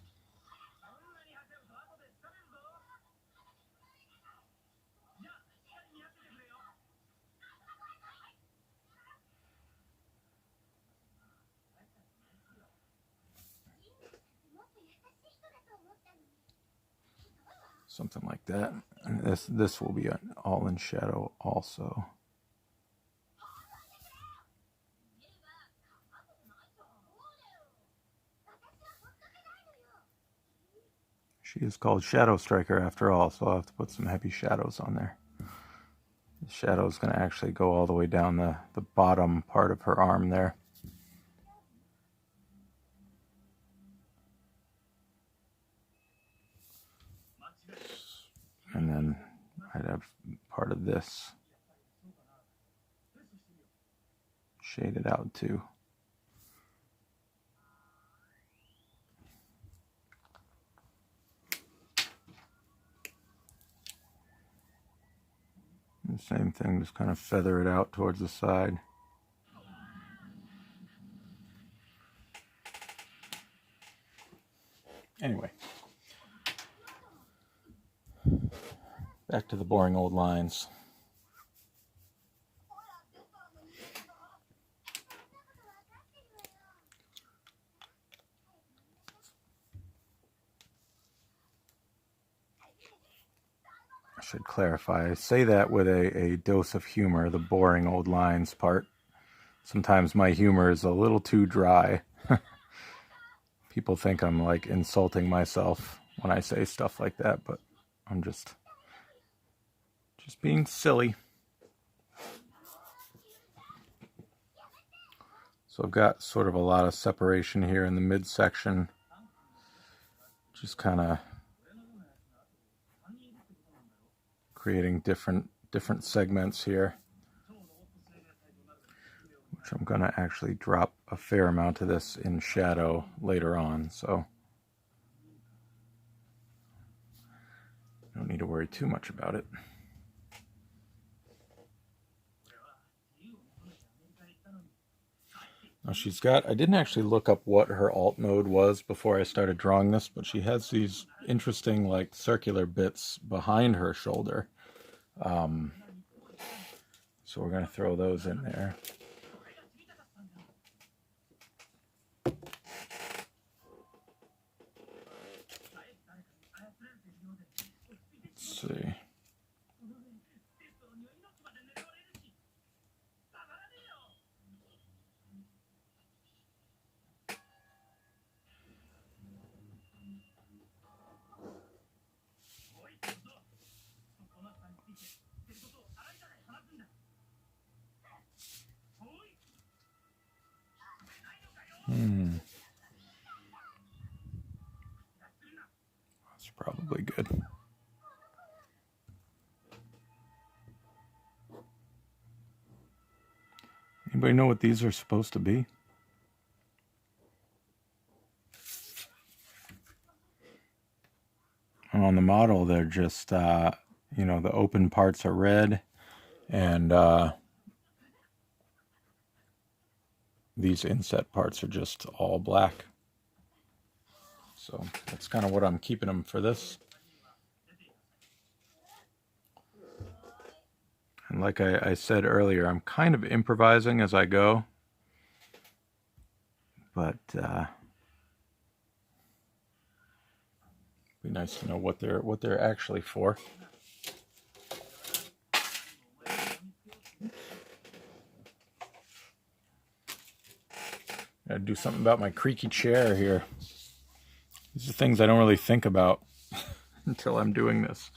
Something like that. And this will be all in shadow also. She is called Shadow Striker after all, so I'll have to put some heavy shadows on there. The shadow is going to actually go all the way down the bottom part of her arm there. And then I'd have part of this shaded out too. And same thing, just kind of feather it out towards the side. Anyway, back to the boring old lines. I should clarify, I say that with a dose of humor, the boring old lines part. Sometimes my humor is a little too dry. People think I'm like insulting myself when I say stuff like that, but I'm just being silly. So I've got sort of a lot of separation here in the midsection. Just kind of creating different segments here, which I'm going to actually drop a fair amount of this in shadow later on, so don't need to worry too much about it. Now she's got, I didn't actually look up what her alt mode was before I started drawing this, but she has these interesting like circular bits behind her shoulder. So we're going to throw those in there. Let's see. That's probably good. Anybody know what these are supposed to be? On the model, they're just, you know, the open parts are red, and these inset parts are just all black. So that's kind of what I'm keeping them for this. And like I said earlier, I'm kind of improvising as I go. But be nice to know what they're actually for. Gotta do something about my creaky chair here. These are things I don't really think about until I'm doing this.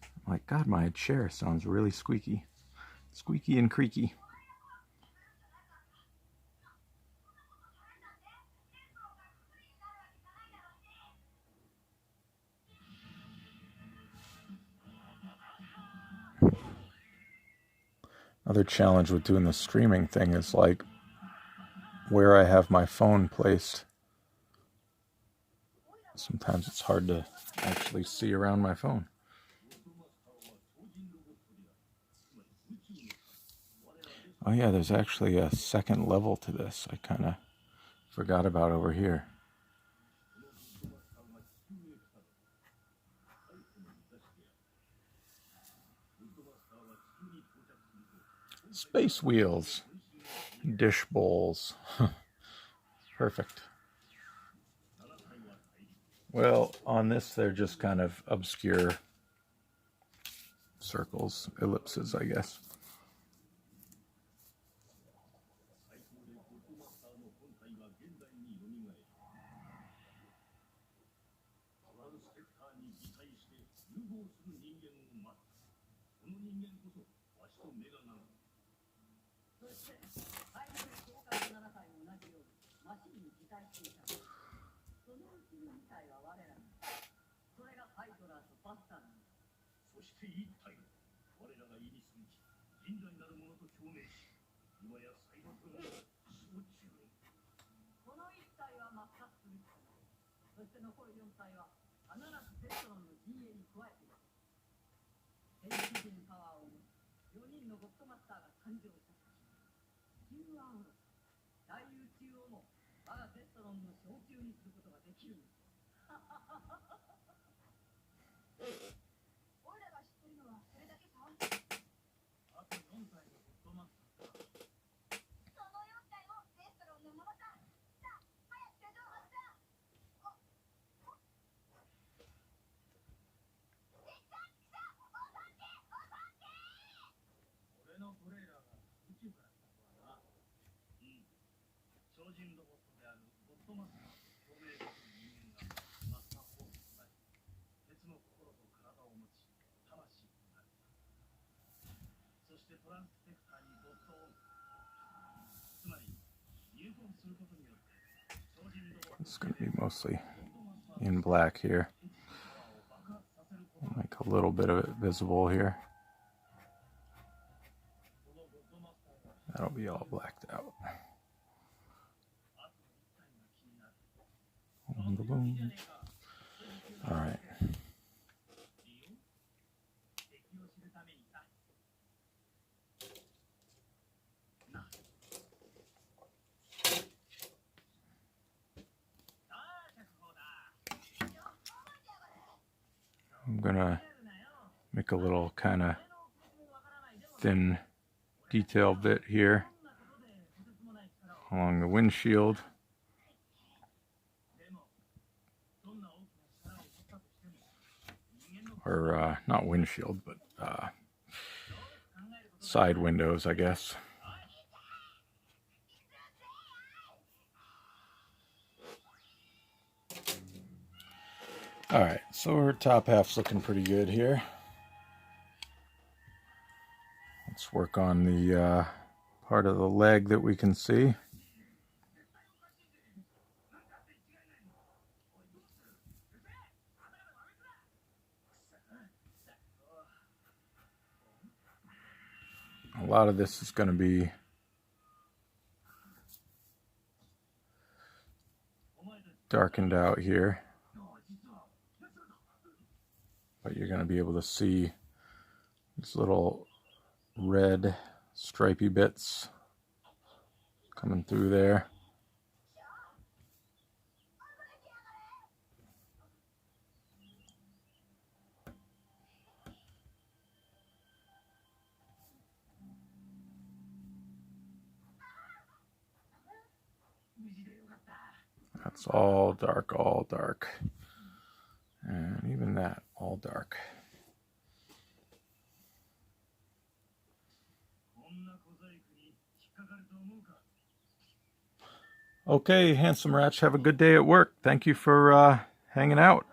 I'm like, God, my chair sounds really squeaky. Squeaky and creaky. Another challenge with doing the streaming thing is like where I have my phone placed. Sometimes it's hard to actually see around my phone. Oh yeah, there's actually a second level to this. I kind of forgot about over here. Space wheels, dish bowls. Perfect. Well, on this, they're just kind of obscure circles, ellipses, I guess. It's going to be mostly in black here. Make a little bit of it visible here. That'll be all blacked out. All right. I'm gonna make a little kind of thin detail bit here along the windshield. Or not windshield, but side windows, I guess. All right, so her top half's looking pretty good here. Let's work on the part of the leg that we can see. A lot of this is going to be darkened out here, but you're going to be able to see these little red stripy bits coming through there. That's all dark, all dark. And even that, all dark. Okay, Handsome Ratch, have a good day at work. Thank you for hanging out.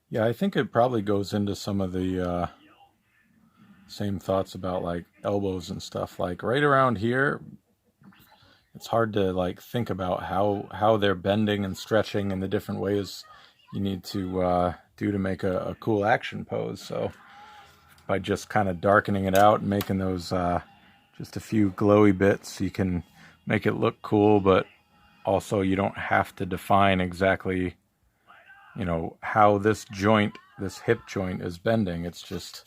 Yeah, I think it probably goes into some of the same thoughts about like elbows and stuff. Like right around here, it's hard to like think about how they're bending and stretching and the different ways you need to do to make a cool action pose. So by just kind of darkening it out and making those just a few glowy bits, you can make it look cool, but also you don't have to define exactly, you know, how this joint, this hip joint is bending. It's just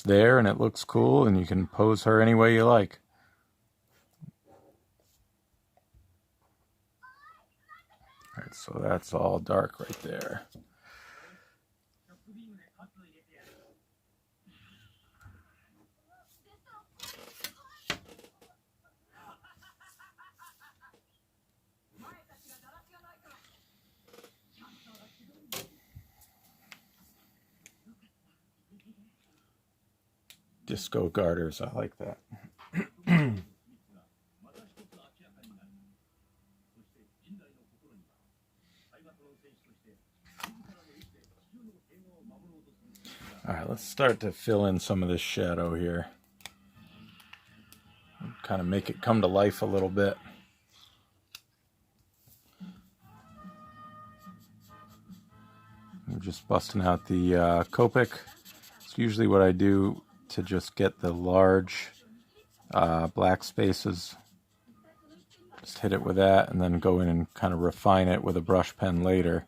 there and it looks cool and you can pose her any way you like. All right, so that's all dark right there. Disco garters, I like that. All right, let's start to fill in some of this shadow here. Kind of make it come to life a little bit. I'm just busting out the Copic. It's usually what I do to just get the large black spaces. Just hit it with that and then go in and kind of refine it with a brush pen later.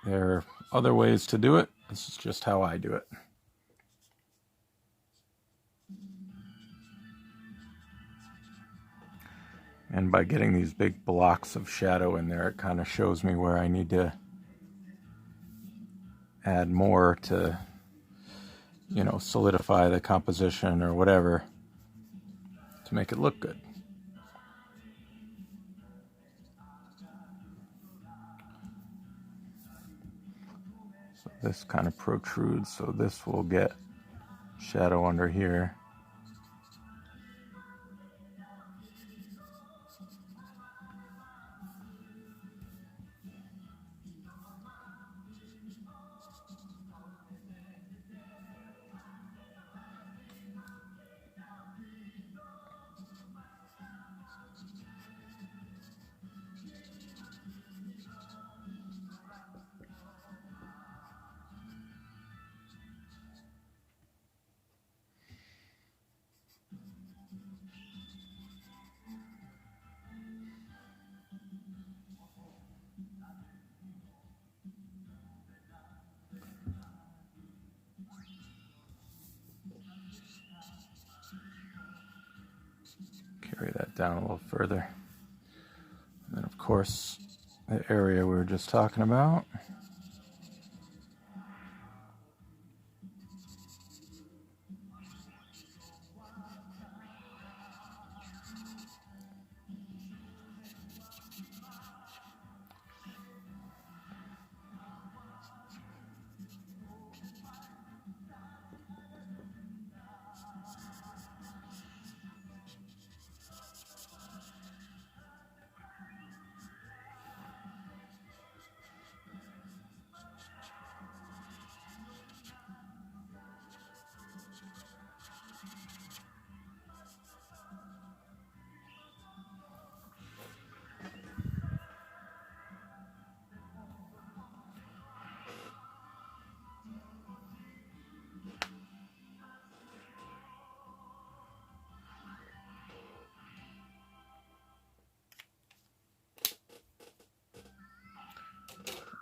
There are other ways to do it. This is just how I do it. And by getting these big blocks of shadow in there, it kind of shows me where I need to add more to, you know, solidify the composition or whatever to make it look good. So this kind of protrudes, so this will get shadow under here. down a little further. And then, of course, the area we were just talking about.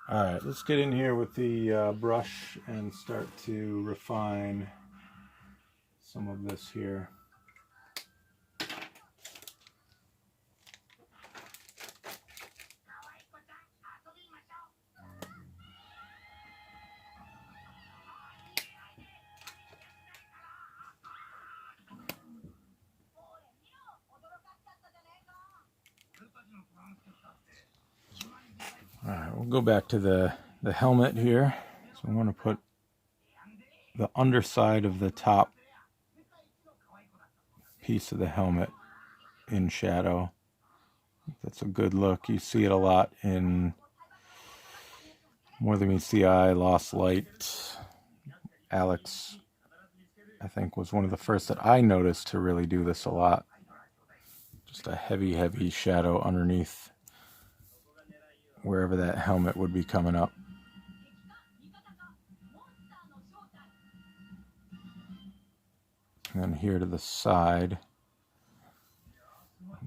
Alright, let's get in here with the brush and start to refine some of this here. Alright, we'll go back to the helmet here. So I want to put the underside of the top piece of the helmet in shadow. That's a good look. You see it a lot in More Than Meets the Eye, Lost Light. Alex, I think, was one of the first that I noticed to really do this a lot. Just a heavy, heavy shadow underneath wherever that helmet would be coming up. And then here to the side,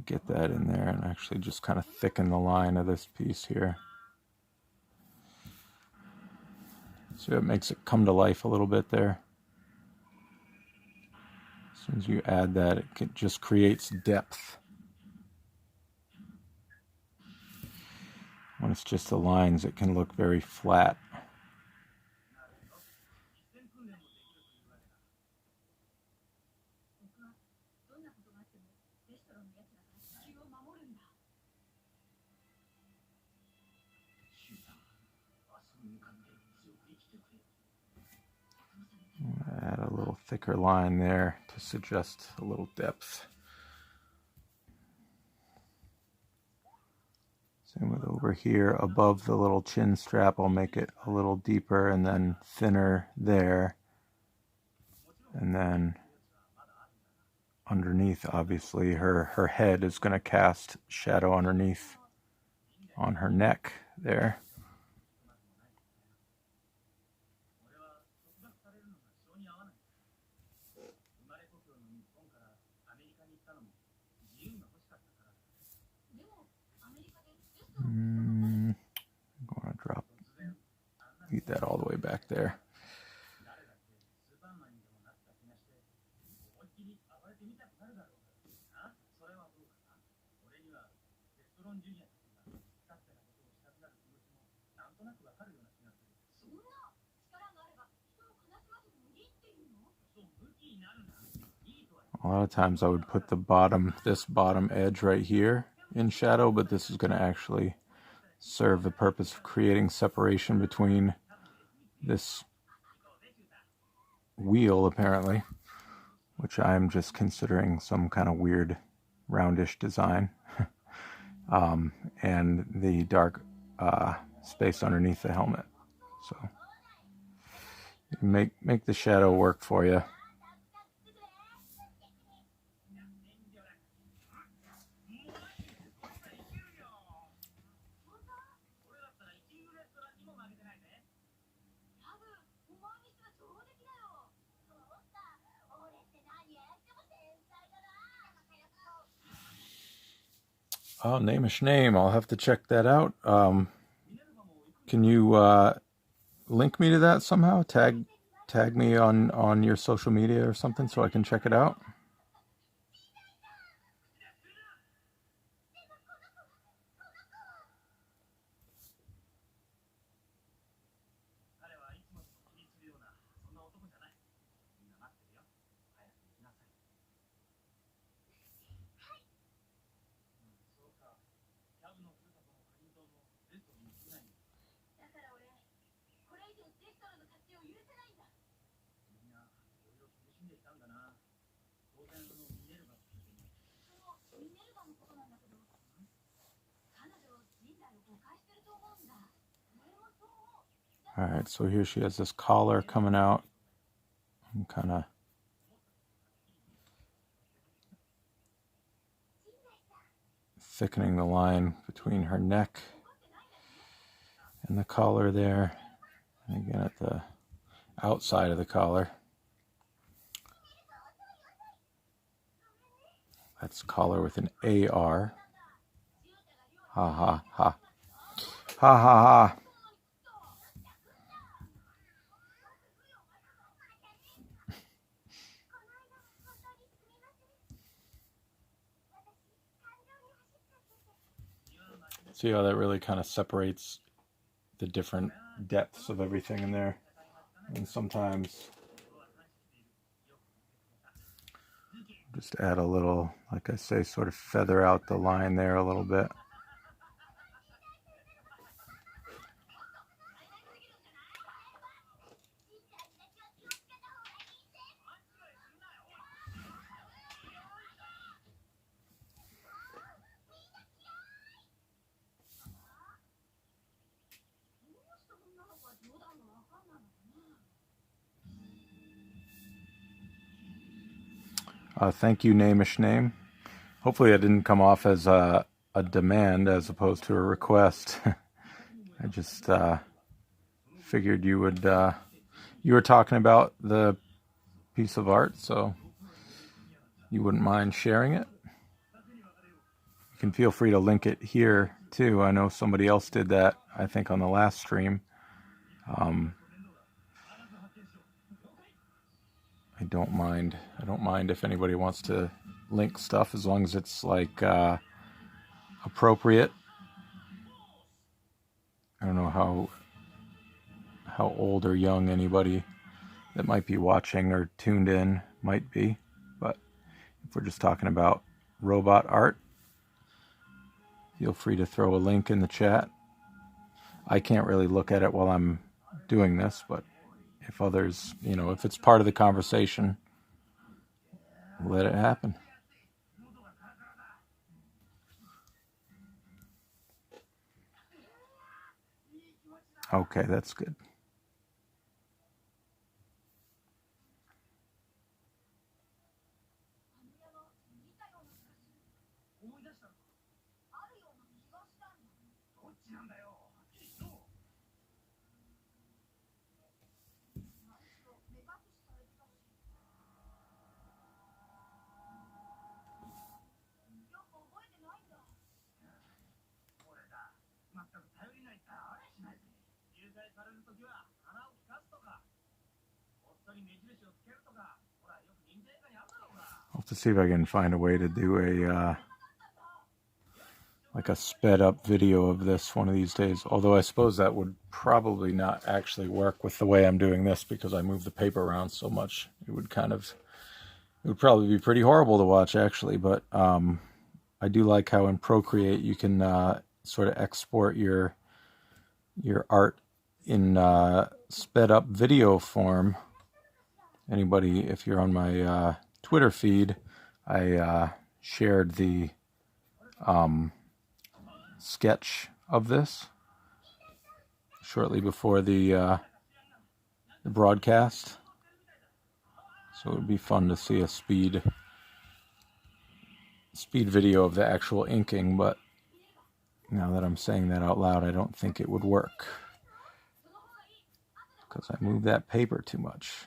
get that in there and actually just kind of thicken the line of this piece here. So it makes it come to life a little bit there. As soon as you add that, it just creates depth. When it's just the lines, it can look very flat. Add a little thicker line there to suggest a little depth. Same with over here above the little chin strap. I'll make it a little deeper and then thinner there. And then underneath, obviously, her head is going to cast shadow underneath on her neck there. I'm going to lead that all the way back there. A lot of times I would put this bottom edge right here in shadow, but this is going to actually serve the purpose of creating separation between this wheel, apparently, which I'm just considering some kind of weird roundish design, and the dark space underneath the helmet. So make the shadow work for you. Oh, Namish name. I'll have to check that out. Can you link me to that somehow? Tag me on your social media or something so I can check it out? Alright, so here she has this collar coming out. I'm kind of thickening the line between her neck and the collar there. And again at the outside of the collar. That's collar with an AR. Ha ha ha. Ha ha ha. See how that really kind of separates the different depths of everything in there. And sometimes just add a little, like I say, sort of feather out the line there a little bit. Thank you, Namish Name. Hopefully it didn't come off as a demand as opposed to a request. I just figured you would, you were talking about the piece of art, so you wouldn't mind sharing it. You can feel free to link it here too. I know somebody else did that, I think, on the last stream. I don't mind if anybody wants to link stuff, as long as it's like appropriate. I don't know how old or young anybody that might be watching or tuned in might be, but if we're just talking about robot art, feel free to throw a link in the chat. I can't really look at it while I'm doing this, but if others, if it's part of the conversation, let it happen. Okay, that's good. I'll have to see if I can find a way to do a like a sped up video of this one of these days. Although I suppose that would probably not actually work with the way I'm doing this, because I move the paper around so much. It would probably be pretty horrible to watch, actually. But I do like how in Procreate you can sort of export your art in sped up video form. Anybody, if you're on my Twitter feed, I shared the sketch of this shortly before the broadcast, so it would be fun to see a speed video of the actual inking. But now that I'm saying that out loud, I don't think it would work, because I move that paper too much.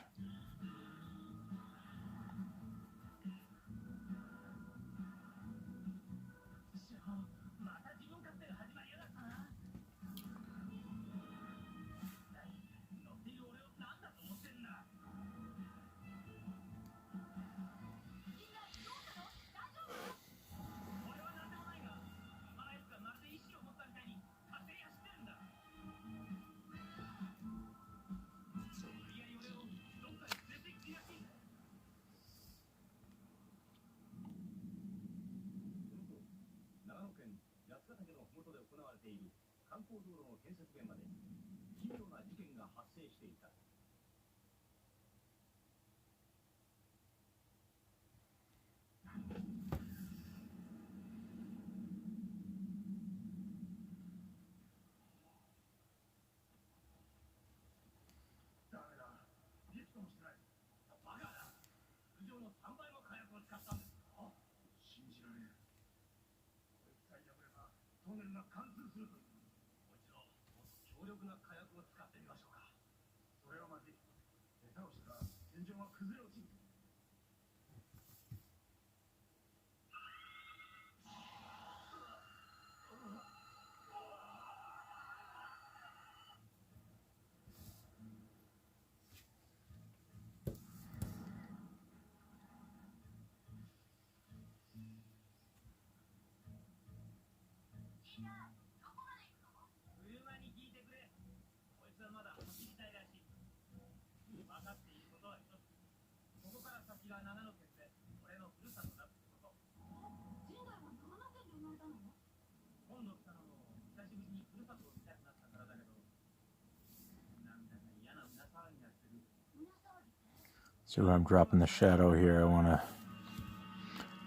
So I'm dropping the shadow here. I want to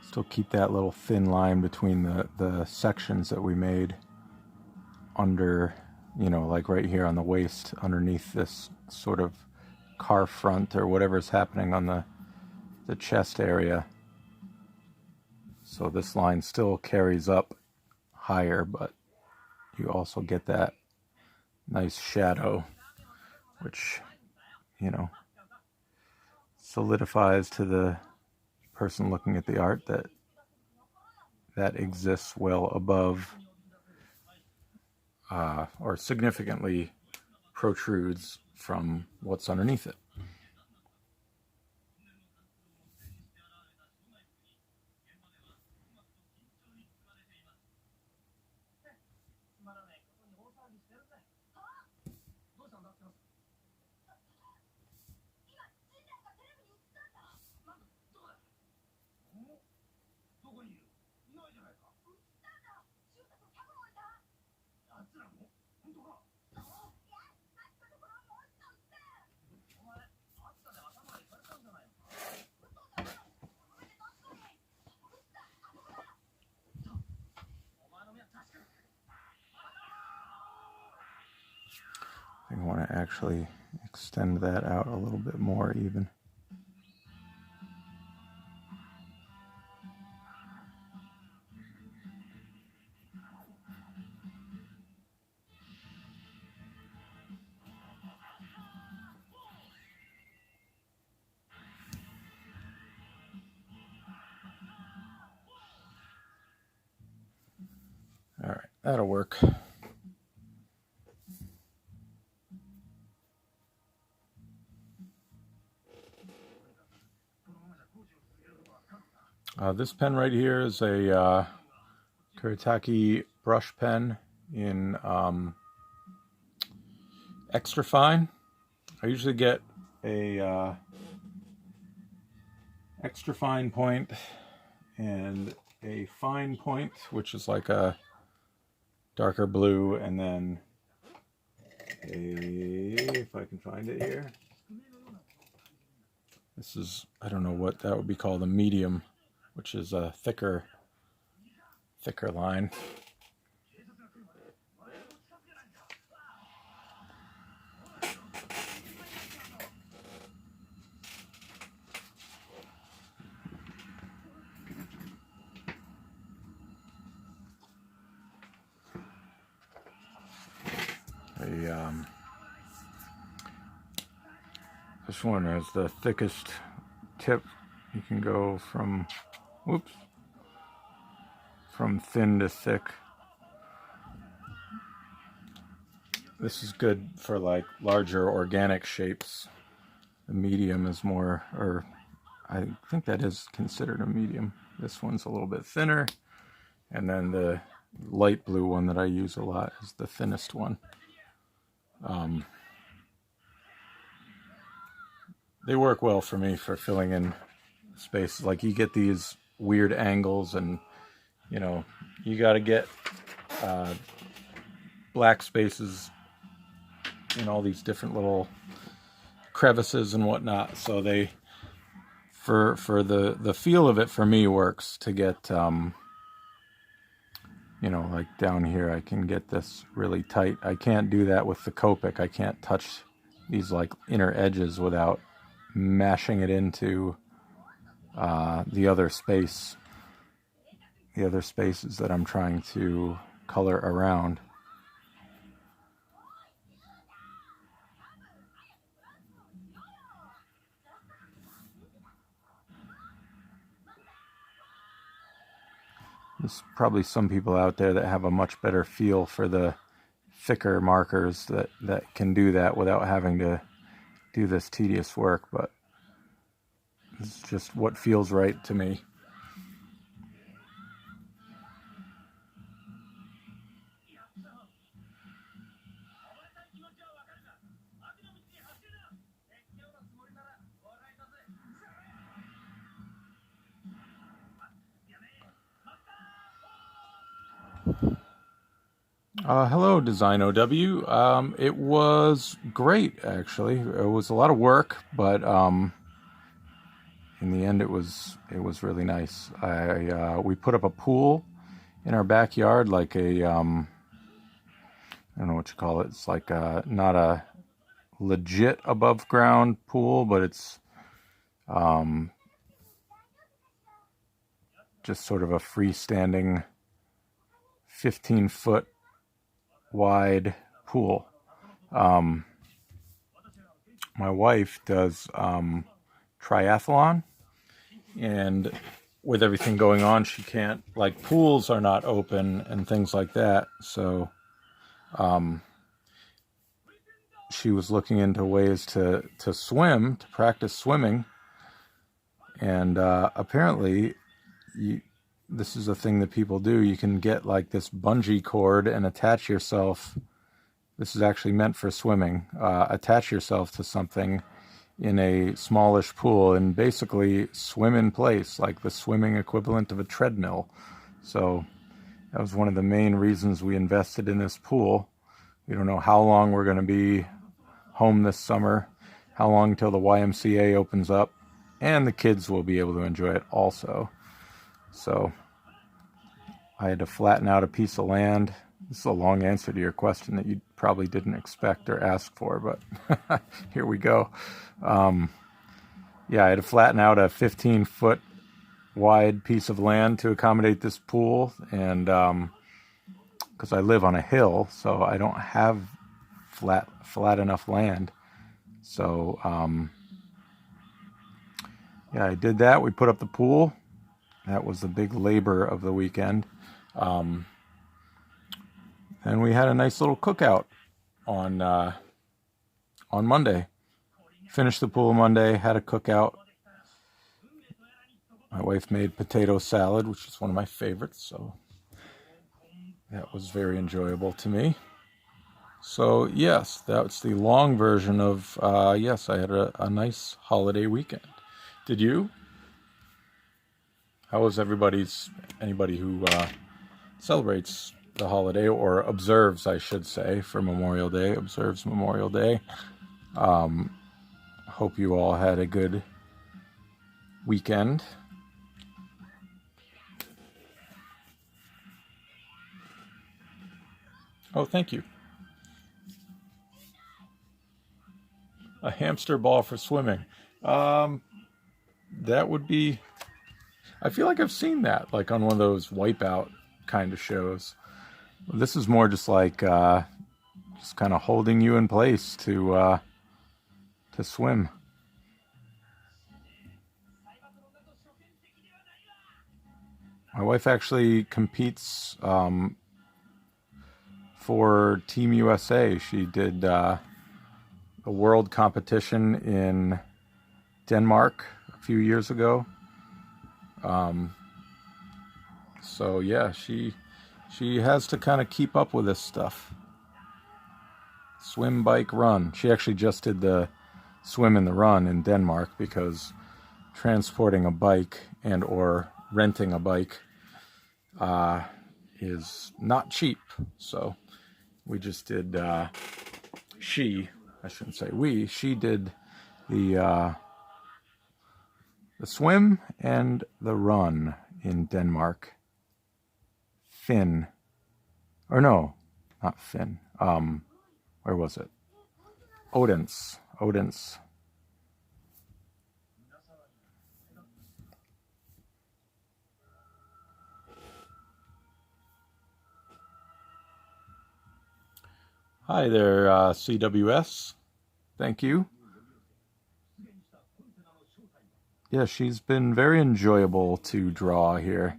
still keep that little thin line between the sections that we made under, you know, like right here on the waist, underneath this sort of car front or whatever's happening on the chest area. So this line still carries up higher, but you also get that nice shadow, which, you know, solidifies to the person looking at the art that exists well above or significantly protrudes from what's underneath it. I want to actually extend that out a little bit more even. All right, that'll work. This pen right here is a Kuretake brush pen in extra fine. I usually get a extra fine point and a fine point, which is like a darker blue, and then if I can find it here, this is, I don't know what that would be called, a medium, which is a thicker line. This one has the thickest tip. You can go from thin to thick. This is good for like larger organic shapes. The medium is more, or I think that is considered a medium. This one's a little bit thinner, and then the light blue one that I use a lot is the thinnest one. They work well for me for filling in spaces. Like, you get these weird angles, and you know, you got to get black spaces in all these different little crevices and whatnot. So they, for the feel of it, for me, works to get you know, like down here I can get this really tight. I can't do that with the Copic. I can't touch these like inner edges without mashing it into the other spaces that I'm trying to color around. There's probably some people out there that have a much better feel for the thicker markers that can do that without having to do this tedious work, but it's just what feels right to me. Hello, Design OW. It was great, actually. It was a lot of work, but in the end, it was really nice. We put up a pool in our backyard, like a I don't know what you call it. It's like not a legit above ground pool, but it's just sort of a freestanding 15-foot wide pool. My wife does triathlon, and with everything going on, she can't, like, pools are not open and things like that, so she was looking into ways to swim, to practice swimming, and apparently this is a thing that people do. You can get like this bungee cord and attach yourself. This is actually meant for swimming. Attach yourself to something in a smallish pool and basically swim in place, like the swimming equivalent of a treadmill. So that was one of the main reasons we invested in this pool. We don't know how long we're going to be home this summer, how long till the YMCA opens up, and the kids will be able to enjoy it also. So I had to flatten out a piece of land. This is a long answer to your question that you probably didn't expect or ask for, but here we go. Yeah, I had to flatten out a 15-foot wide piece of land to accommodate this pool, and because I live on a hill, so I don't have flat enough land. So yeah, I did that. We put up the pool. That was the big labor of the weekend. And we had a nice little cookout on Monday. Finished the pool Monday, had a cookout. My wife made potato salad, which is one of my favorites, so that was very enjoyable to me. So yes, that's the long version of, yes, I had a nice holiday weekend. Did you? How was anybody who celebrates the holiday, or observes, I should say, for Memorial Day, observes Memorial Day? Hope you all had a good weekend. Oh, thank you. A hamster ball for swimming. That would be... I feel like I've seen that, like on one of those Wipeout kind of shows. This is more just like just kind of holding you in place to swim. My wife actually competes for Team USA. She did a world competition in Denmark a few years ago. So yeah, she has to kind of keep up with this stuff. Swim, bike, run. She actually just did the swim and the run in Denmark because transporting a bike and or renting a bike is not cheap. So we just did, she did the swim and the run in Denmark. Not Finn. Where was it? Odense. Hi there, CWS. Thank you. Yeah, she's been very enjoyable to draw here.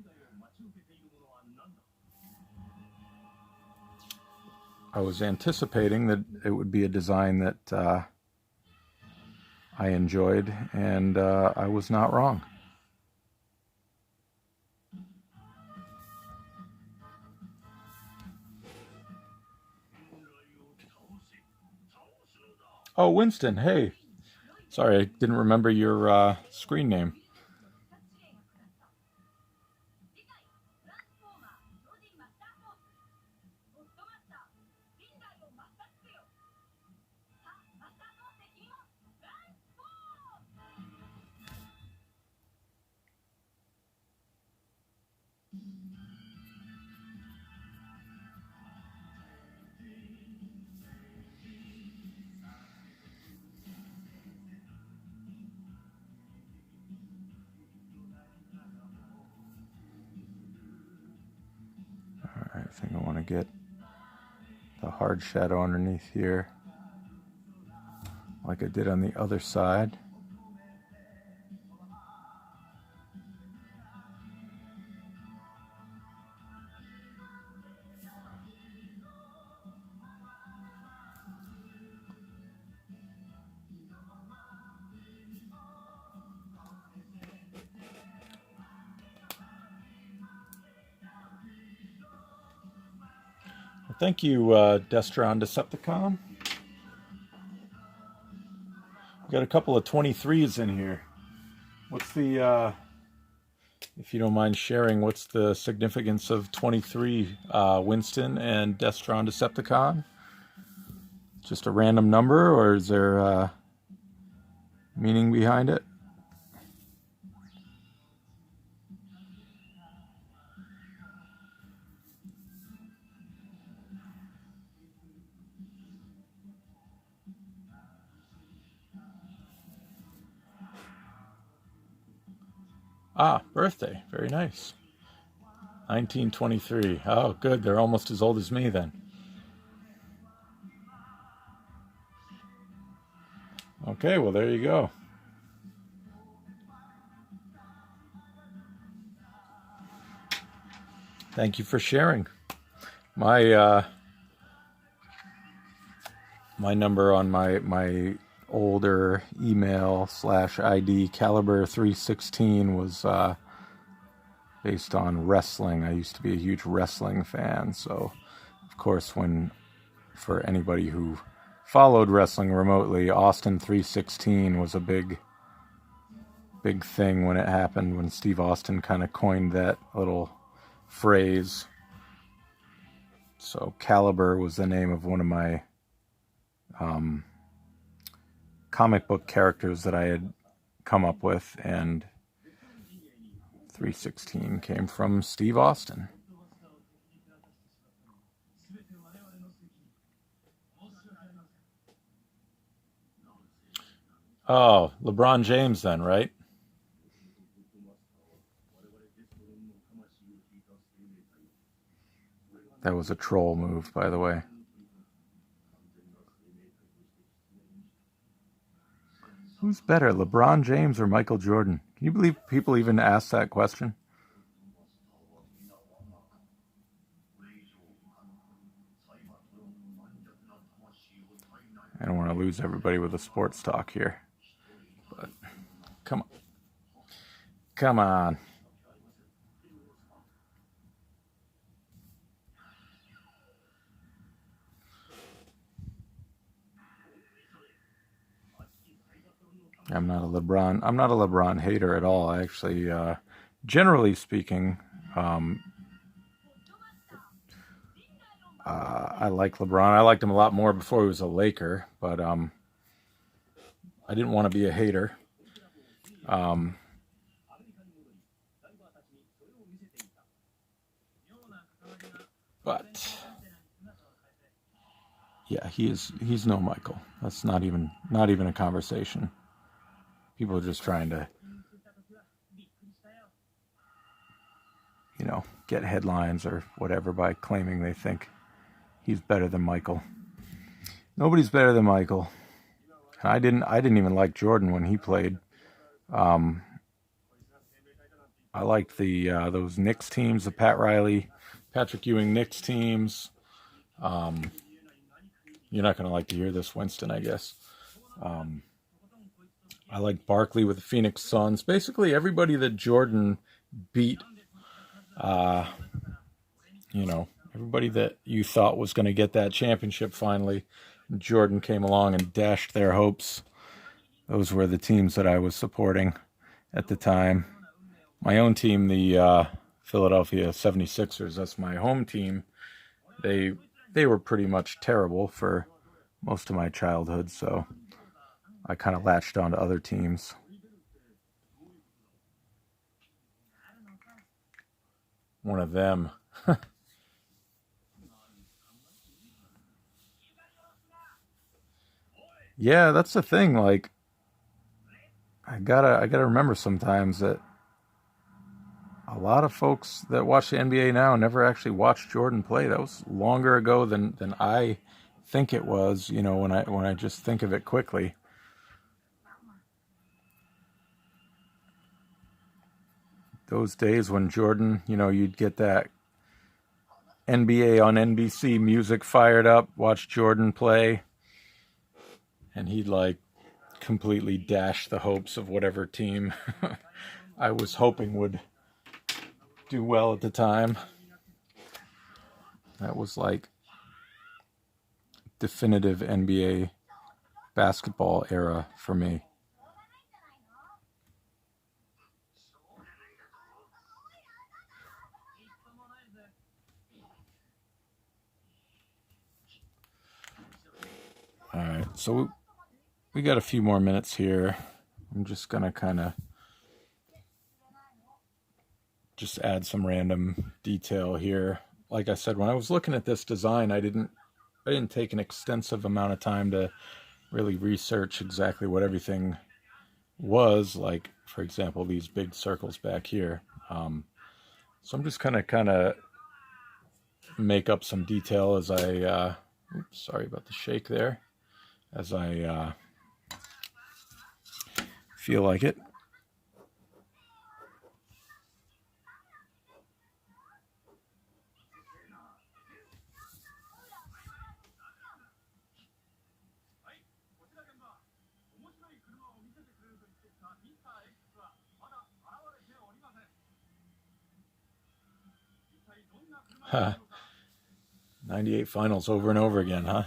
I was anticipating that it would be a design that I enjoyed, and I was not wrong. Oh, Winston, hey. Sorry, I didn't remember your screen name. Alright, I think I want to get the hard shadow underneath here, like I did on the other side. Well, thank you, Destron Decepticon. We got a couple of 23s in here. What's the, if you don't mind sharing, what's the significance of 23, Winston and Destron Decepticon? Just a random number, or is there meaning behind it? Ah, birthday. Very nice. 1923. Oh, good. They're almost as old as me then. Okay, well, there you go. Thank you for sharing. My my number on my older email /ID caliber 316 was based on wrestling. I used to be a huge wrestling fan, so of course, for anybody who followed wrestling remotely, Austin 316 was a big thing when it happened, when Steve Austin kind of coined that little phrase. So Caliber was the name of one of my comic book characters that I had come up with, and 316 came from Steve Austin. Oh, LeBron James then, right? That was a troll move, by the way. Who's better, LeBron James or Michael Jordan? Can you believe people even ask that question? I don't want to lose everybody with a sports talk here, but come on. Come on. I'm not a LeBron hater at all. I actually, generally speaking, I like LeBron. I liked him a lot more before he was a Laker, but I didn't want to be a hater. But yeah, he's no Michael. That's not even a conversation. People are just trying to, get headlines or whatever by claiming they think he's better than Michael. Nobody's better than Michael. And I didn't even like Jordan when he played. Um, I liked the those Knicks teams, the Patrick Ewing Knicks teams. Um, you're not going to like to hear this, Winston, I guess. I like Barkley with the Phoenix Suns. Basically, everybody that Jordan beat, uh, everybody that you thought was going to get that championship finally, Jordan came along and dashed their hopes. Those were the teams that I was supporting at the time. My own team, the Philadelphia 76ers, that's my home team. They were pretty much terrible for most of my childhood, so I kind of latched on to other teams. One of them. Yeah, that's the thing. Like, I gotta remember sometimes that a lot of folks that watch the NBA now never actually watched Jordan play. That was longer ago than I think it was. When I just think of it quickly. Those days when Jordan, you'd get that NBA on NBC music fired up, watch Jordan play, and he'd like completely dash the hopes of whatever team I was hoping would do well at the time. That was like definitive NBA basketball era for me. All right, so we got a few more minutes here. I'm just gonna kind of just add some random detail here. Like I said, when I was looking at this design, I didn't take an extensive amount of time to really research exactly what everything was. Like, for example, these big circles back here. So I'm just kind of make up some detail as I. Oops, sorry about the shake there. As I feel like it. Huh. 98 finals over and over again, huh?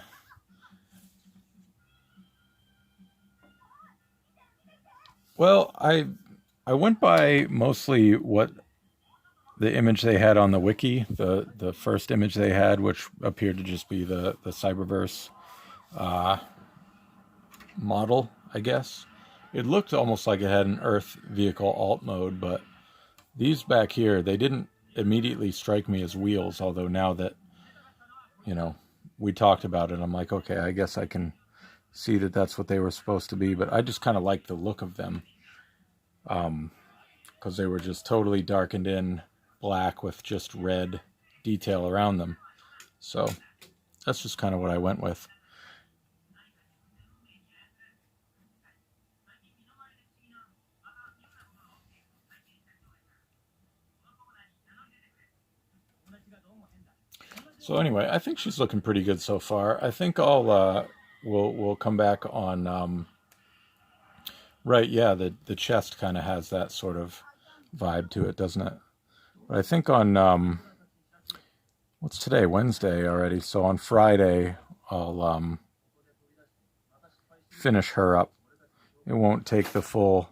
Well, I went by mostly what the image they had on the wiki, the first image they had, which appeared to just be the Cyberverse model, I guess. It looked almost like it had an Earth vehicle alt mode, but these back here, they didn't immediately strike me as wheels, although now that, we talked about it, I'm like, okay, I guess I can see that that's what they were supposed to be, but I just kind of like the look of them. Because they were just totally darkened in black with just red detail around them. So that's just kind of what I went with. So anyway, I think she's looking pretty good so far. I think we'll come back on right. Yeah, the chest kind of has that sort of vibe to it, doesn't it? But I think on what's today? Wednesday already. So on Friday, I'll finish her up. It won't take the full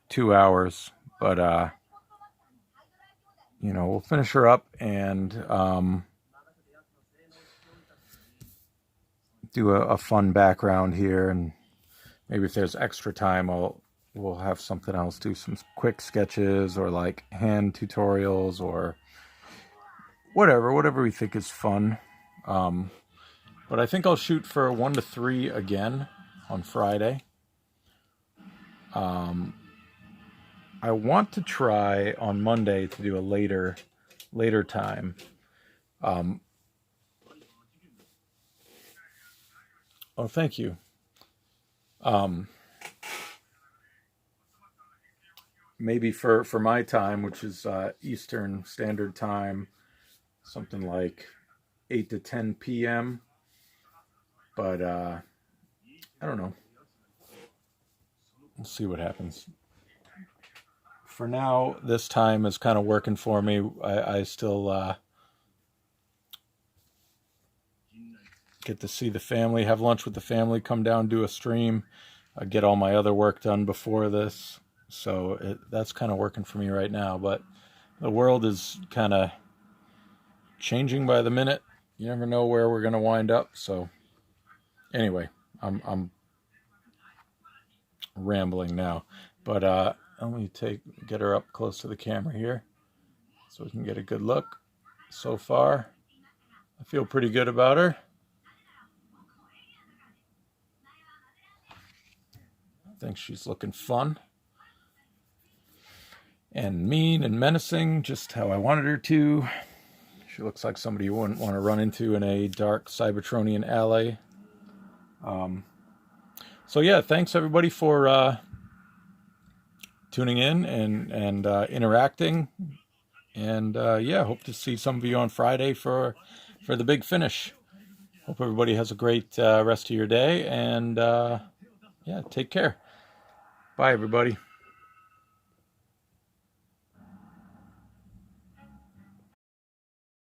2 hours, but we'll finish her up and do a fun background here, and maybe if there's extra time, we'll have something else. Do some quick sketches or like hand tutorials or whatever we think is fun. But I think I'll shoot for 1 to 3 again on Friday. I want to try on Monday to do a later time. Oh, thank you. Maybe for my time, which is Eastern Standard Time, something like 8 to 10 p.m. But I don't know. We'll see what happens. For now, this time is kind of working for me. I still get to see the family, have lunch with the family, come down, do a stream, get all my other work done before this. So that's kind of working for me right now. But the world is kind of changing by the minute. You never know where we're going to wind up. So anyway, I'm rambling now. But let me get her up close to the camera here so we can get a good look. So far, I feel pretty good about her. I think she's looking fun and mean and menacing, just how I wanted her to. She looks like somebody you wouldn't want to run into in a dark Cybertronian alley. So yeah, thanks everybody for tuning in and interacting. And yeah, hope to see some of you on Friday for the big finish. Hope everybody has a great rest of your day. And yeah, take care. Bye, everybody.